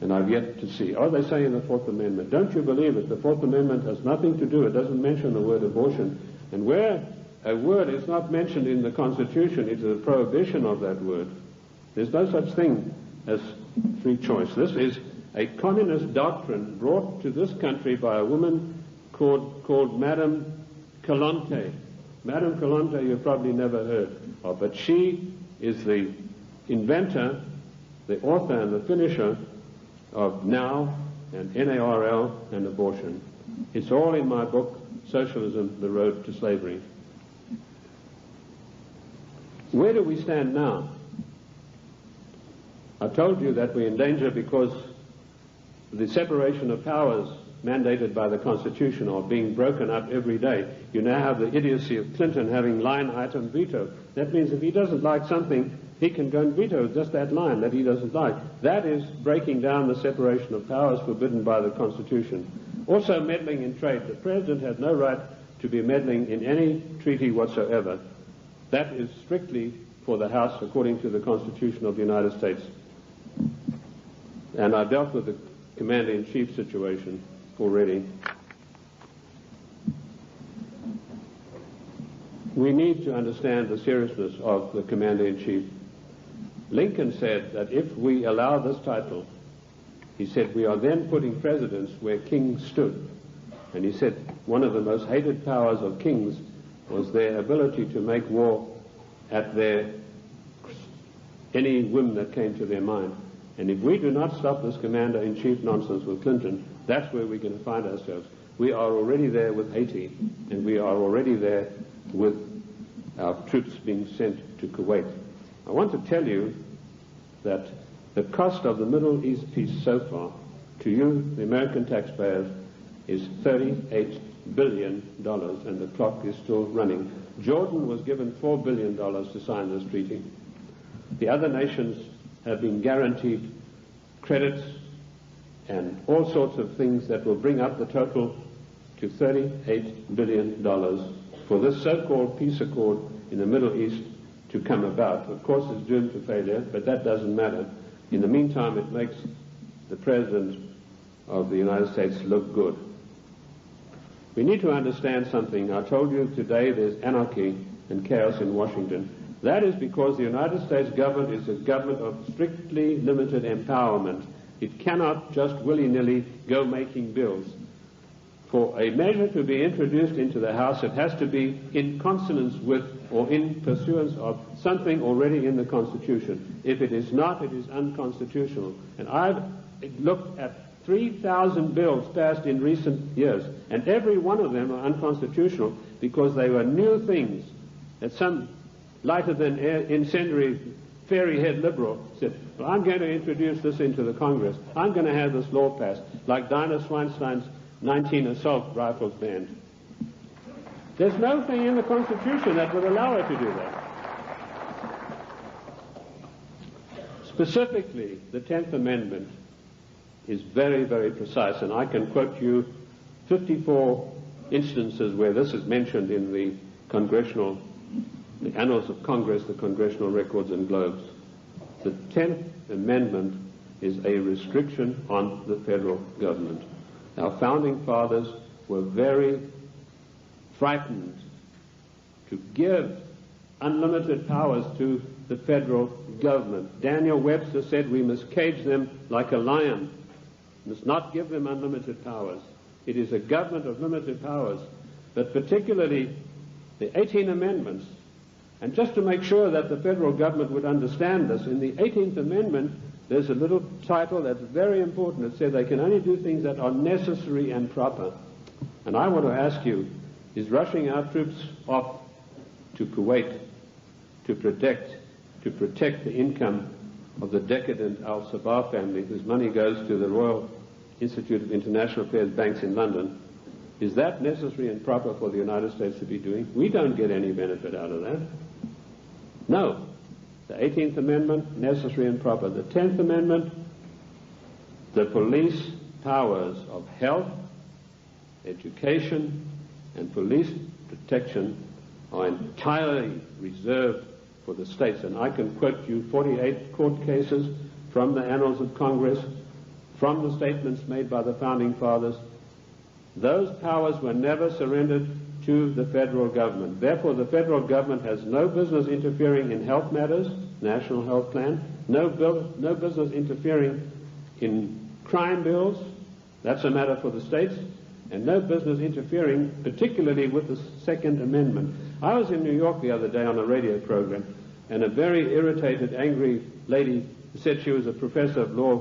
And I've yet to see. Oh, they say in the Fourth Amendment. Don't you believe it? The Fourth Amendment has nothing to do. It doesn't mention the word abortion. And where a word is not mentioned in the Constitution, it is a prohibition of that word. There's no such thing as free choice. This is a communist doctrine brought to this country by a woman called Madame Calonte. Madame Calonte you've probably never heard of, but she is the inventor, the author and the finisher of NOW and NARL and abortion. It's all in my book, Socialism, The Road to Slavery. Where do we stand now? I told you that we're in danger because the separation of powers mandated by the Constitution are being broken up every day. You now have the idiocy of Clinton having line item veto. That means if he doesn't like something, he can go and veto just that line that he doesn't like. That is breaking down the separation of powers forbidden by the Constitution. Also meddling in trade. The President has no right to be meddling in any treaty whatsoever. That is strictly for the House according to the Constitution of the United States. And I've dealt with the Commander-in-Chief situation already. We need to understand the seriousness of the Commander-in-Chief. Lincoln said that if we allow this title, he said, we are then putting presidents where kings stood. And he said one of the most hated powers of kings was their ability to make war at any whim that came to their mind. And if we do not stop this Commander-in-Chief nonsense with Clinton, that's where we're going to find ourselves. We are already there with Haiti, and we are already there with our troops being sent to Kuwait. I want to tell you that the cost of the Middle East peace so far, to you, the American taxpayers, is $38 billion, and the clock is still running. Jordan was given $4 billion to sign this treaty. The other nations have been guaranteed credits and all sorts of things that will bring up the total to $38 billion for this so-called peace accord in the Middle East to come about. Of course, it's doomed to failure, but that doesn't matter. In the meantime, it makes the President of the United States look good. We need to understand something. I told you today there's anarchy and chaos in Washington. That is because the United States government is a government of strictly limited empowerment. It cannot just willy-nilly go making bills. For a measure to be introduced into the House, it has to be in consonance with or in pursuance of something already in the Constitution. If it is not, it is unconstitutional. And I've looked at 3,000 bills passed in recent years, and every one of them are unconstitutional because they were new things that some lighter-than-air incendiary fairy-head liberal said, well, I'm going to introduce this into the Congress. I'm going to have this law passed, like Dinah Swinstein's 19 assault rifles banned. There's no thing in the Constitution that would allow her to do that. Specifically, the 10th Amendment is very, very precise, and I can quote you 54 instances where this is mentioned in the Annals of Congress, the Congressional Records and Globes. The 10th Amendment is a restriction on the federal government. Our founding fathers were very frightened to give unlimited powers to the federal government. Daniel Webster said we must cage them like a lion, must not give them unlimited powers. It is a government of limited powers, but particularly the 18 amendments. And just to make sure that the federal government would understand this, in the 18th Amendment, there's a little title that's very important. It says they can only do things that are necessary and proper. And I want to ask you, is rushing our troops off to Kuwait to protect the income of the decadent Al-Sabah family, whose money goes to the Royal Institute of International Affairs banks in London, is that necessary and proper for the United States to be doing? We don't get any benefit out of that. No. The 18th Amendment, necessary and proper. The 10th Amendment, the police powers of health, education, and police protection are entirely reserved for the states. And I can quote you 48 court cases from the Annals of Congress, from the statements made by the Founding Fathers. Those powers were never surrendered to the federal government. Therefore, the federal government has no business interfering in health matters, national health plan, no business interfering in crime bills, that's a matter for the states, and no business interfering particularly with the Second Amendment. I was in New York the other day on a radio program, and a very irritated, angry lady said she was a professor of law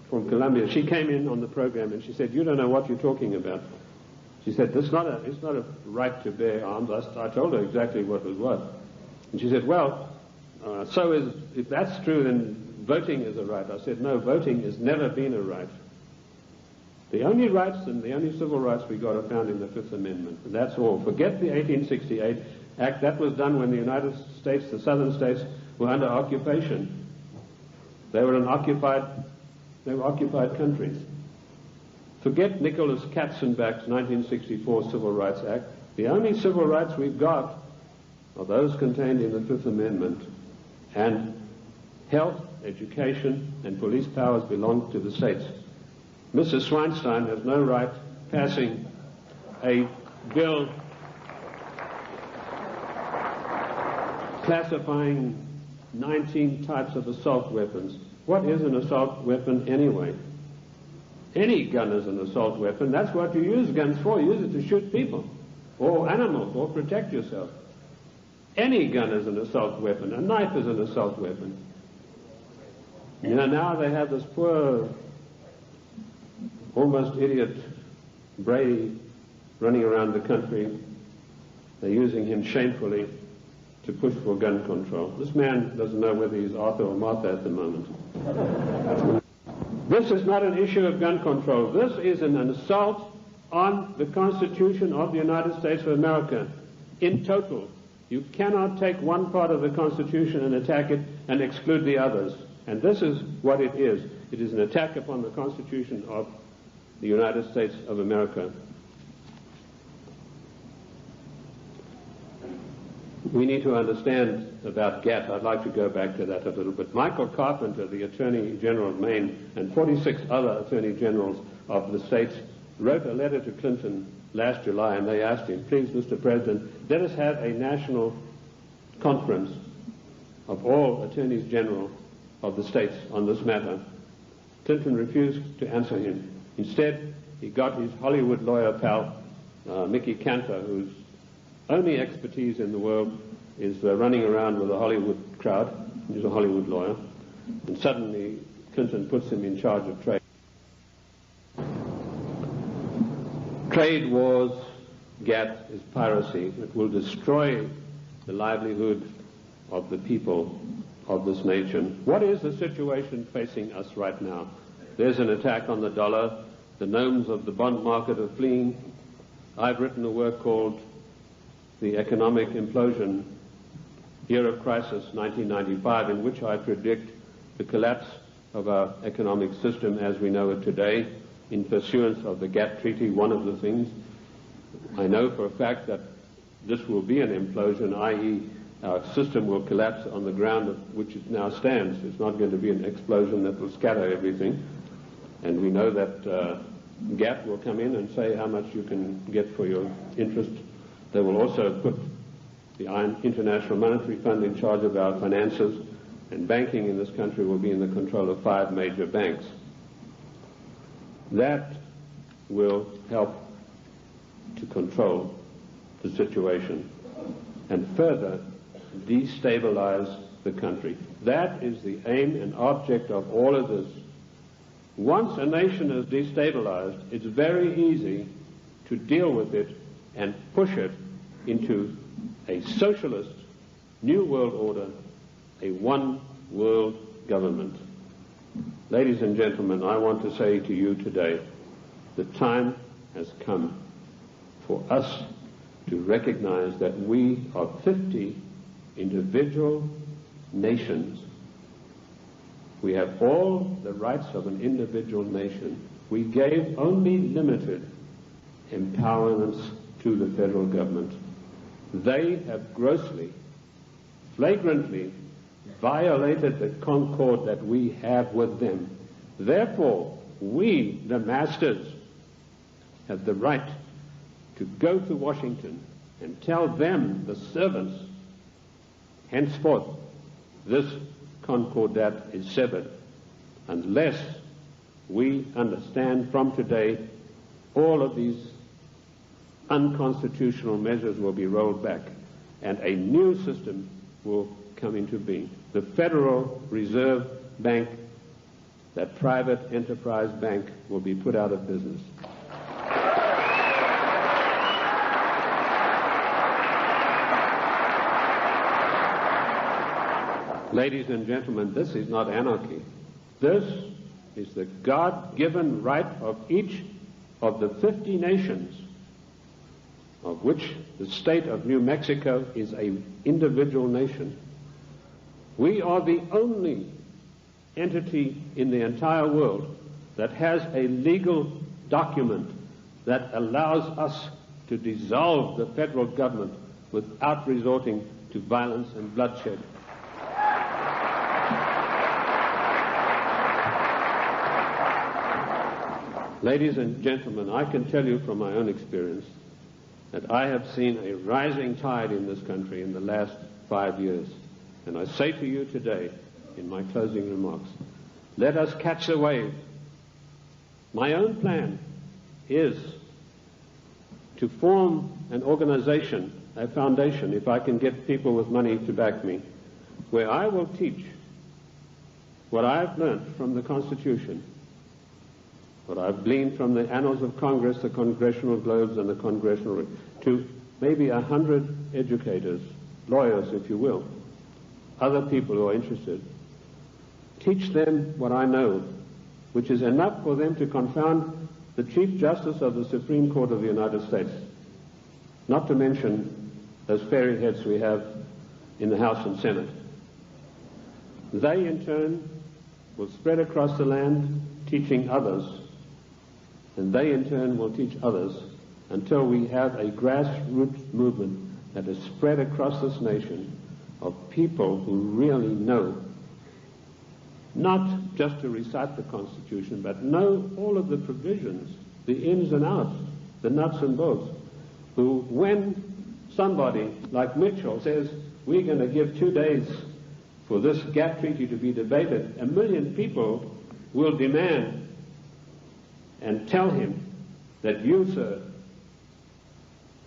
from Columbia. She came in on the program and she said, "You don't know what you're talking about." She said, it's not a right to bear arms. I told her exactly what it was. And she said, well, if that's true, then voting is a right. I said, no, voting has never been a right. The only rights and the only civil rights we got are found in the Fifth Amendment. And that's all. Forget the 1868 Act. That was done when the United States, the southern states, were under occupation. They were occupied countries. Forget Nicholas Katzenbach's 1964 Civil Rights Act. The only civil rights we've got are those contained in the Fifth Amendment. And health, education, and police powers belong to the states. Mrs. Swinstein has no right passing a bill classifying 19 types of assault weapons. What is an assault weapon anyway? Any gun is an assault weapon. That's what you use guns for. You use it to shoot people or animals or protect yourself. Any gun is an assault weapon. A knife is an assault weapon. You know, now they have this poor, almost idiot Brady running around the country. They're using him shamefully to push for gun control. This man doesn't know whether he's Arthur or Martha at the moment. This is not an issue of gun control. This is an assault on the Constitution of the United States of America in total. You cannot take one part of the Constitution and attack it and exclude the others. And this is what it is. It is an attack upon the Constitution of the United States of America. We need to understand about GATT. I'd like to go back to that a little bit. Michael Carpenter, the Attorney General of Maine, and 46 other Attorney Generals of the states wrote a letter to Clinton last July, and they asked him, please, Mr. President, let us have a national conference of all Attorneys General of the states on this matter. Clinton refused to answer him. Instead, he got his Hollywood lawyer pal, Mickey Cantor, whose only expertise in the world is running around with a Hollywood crowd. He's a Hollywood lawyer. And suddenly, Clinton puts him in charge of trade. Trade wars, GATT, is piracy. It will destroy the livelihood of the people of this nation. What is the situation facing us right now? There's an attack on the dollar. The gnomes of the bond market are fleeing. I've written a work called The Economic Implosion, Year of Crisis, 1995, in which I predict the collapse of our economic system as we know it today in pursuance of the GATT Treaty. One of the things I know for a fact that this will be an implosion, i.e. our system will collapse on the ground on which it now stands. It's not going to be an explosion that will scatter everything. And we know that GATT will come in and say how much you can get for your interest. They will also put the International Monetary Fund in charge of our finances, and banking in this country will be in the control of 5 major banks. That will help to control the situation and further destabilize the country. That is the aim and object of all of this. Once a nation is destabilized, it's very easy to deal with it and push it into a socialist new world order, a one world government. Ladies and gentlemen, I want to say to you today, the time has come for us to recognize that we are 50 individual nations. We have all the rights of an individual nation. We gave only limited empowerments to the federal government. They have grossly, flagrantly violated the concord that we have with them. Therefore, we, the masters, have the right to go to Washington and tell them, the servants, henceforth, this concordat is severed, unless we understand from today all of these unconstitutional measures will be rolled back and a new system will come into being. The Federal Reserve Bank, that private enterprise bank, will be put out of business. Ladies and gentlemen, this is not anarchy. This is the God-given right of each of the 50 nations, of which the state of New Mexico is an individual nation. We are the only entity in the entire world that has a legal document that allows us to dissolve the federal government without resorting to violence and bloodshed. Ladies and gentlemen, I can tell you from my own experience that I have seen a rising tide in this country in the last 5 years. And I say to you today, in my closing remarks, let us catch the wave. My own plan is to form an organization, a foundation, if I can get people with money to back me, where I will teach what I've learned from the Constitution, what I've gleaned from the annals of Congress, the Congressional Globes, and the Congressional, to maybe 100 educators, lawyers, if you will, other people who are interested. Teach them what I know, which is enough for them to confound the Chief Justice of the Supreme Court of the United States, not to mention those fairy heads we have in the House and Senate. They, in turn, will spread across the land, teaching others, and they, in turn, will teach others until we have a grassroots movement that is spread across this nation of people who really know, not just to recite the Constitution, but know all of the provisions, the ins and outs, the nuts and bolts, who, when somebody like Mitchell says, we're going to give 2 days for this gap treaty to be debated, 1 million people will demand and tell him that you, sir,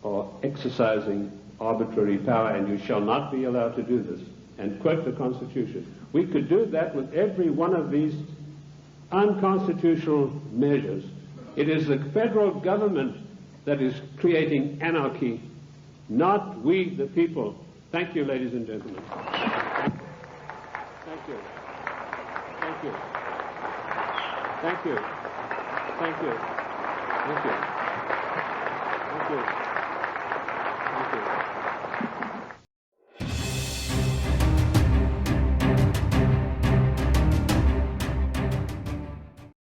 are exercising arbitrary power and you shall not be allowed to do this, and quote the Constitution. We could do that with every one of these unconstitutional measures. It is the federal government that is creating anarchy, not we, the people. Thank you, ladies and gentlemen. Thank you. Thank you. Thank you. Thank you. Thank you. Thank you.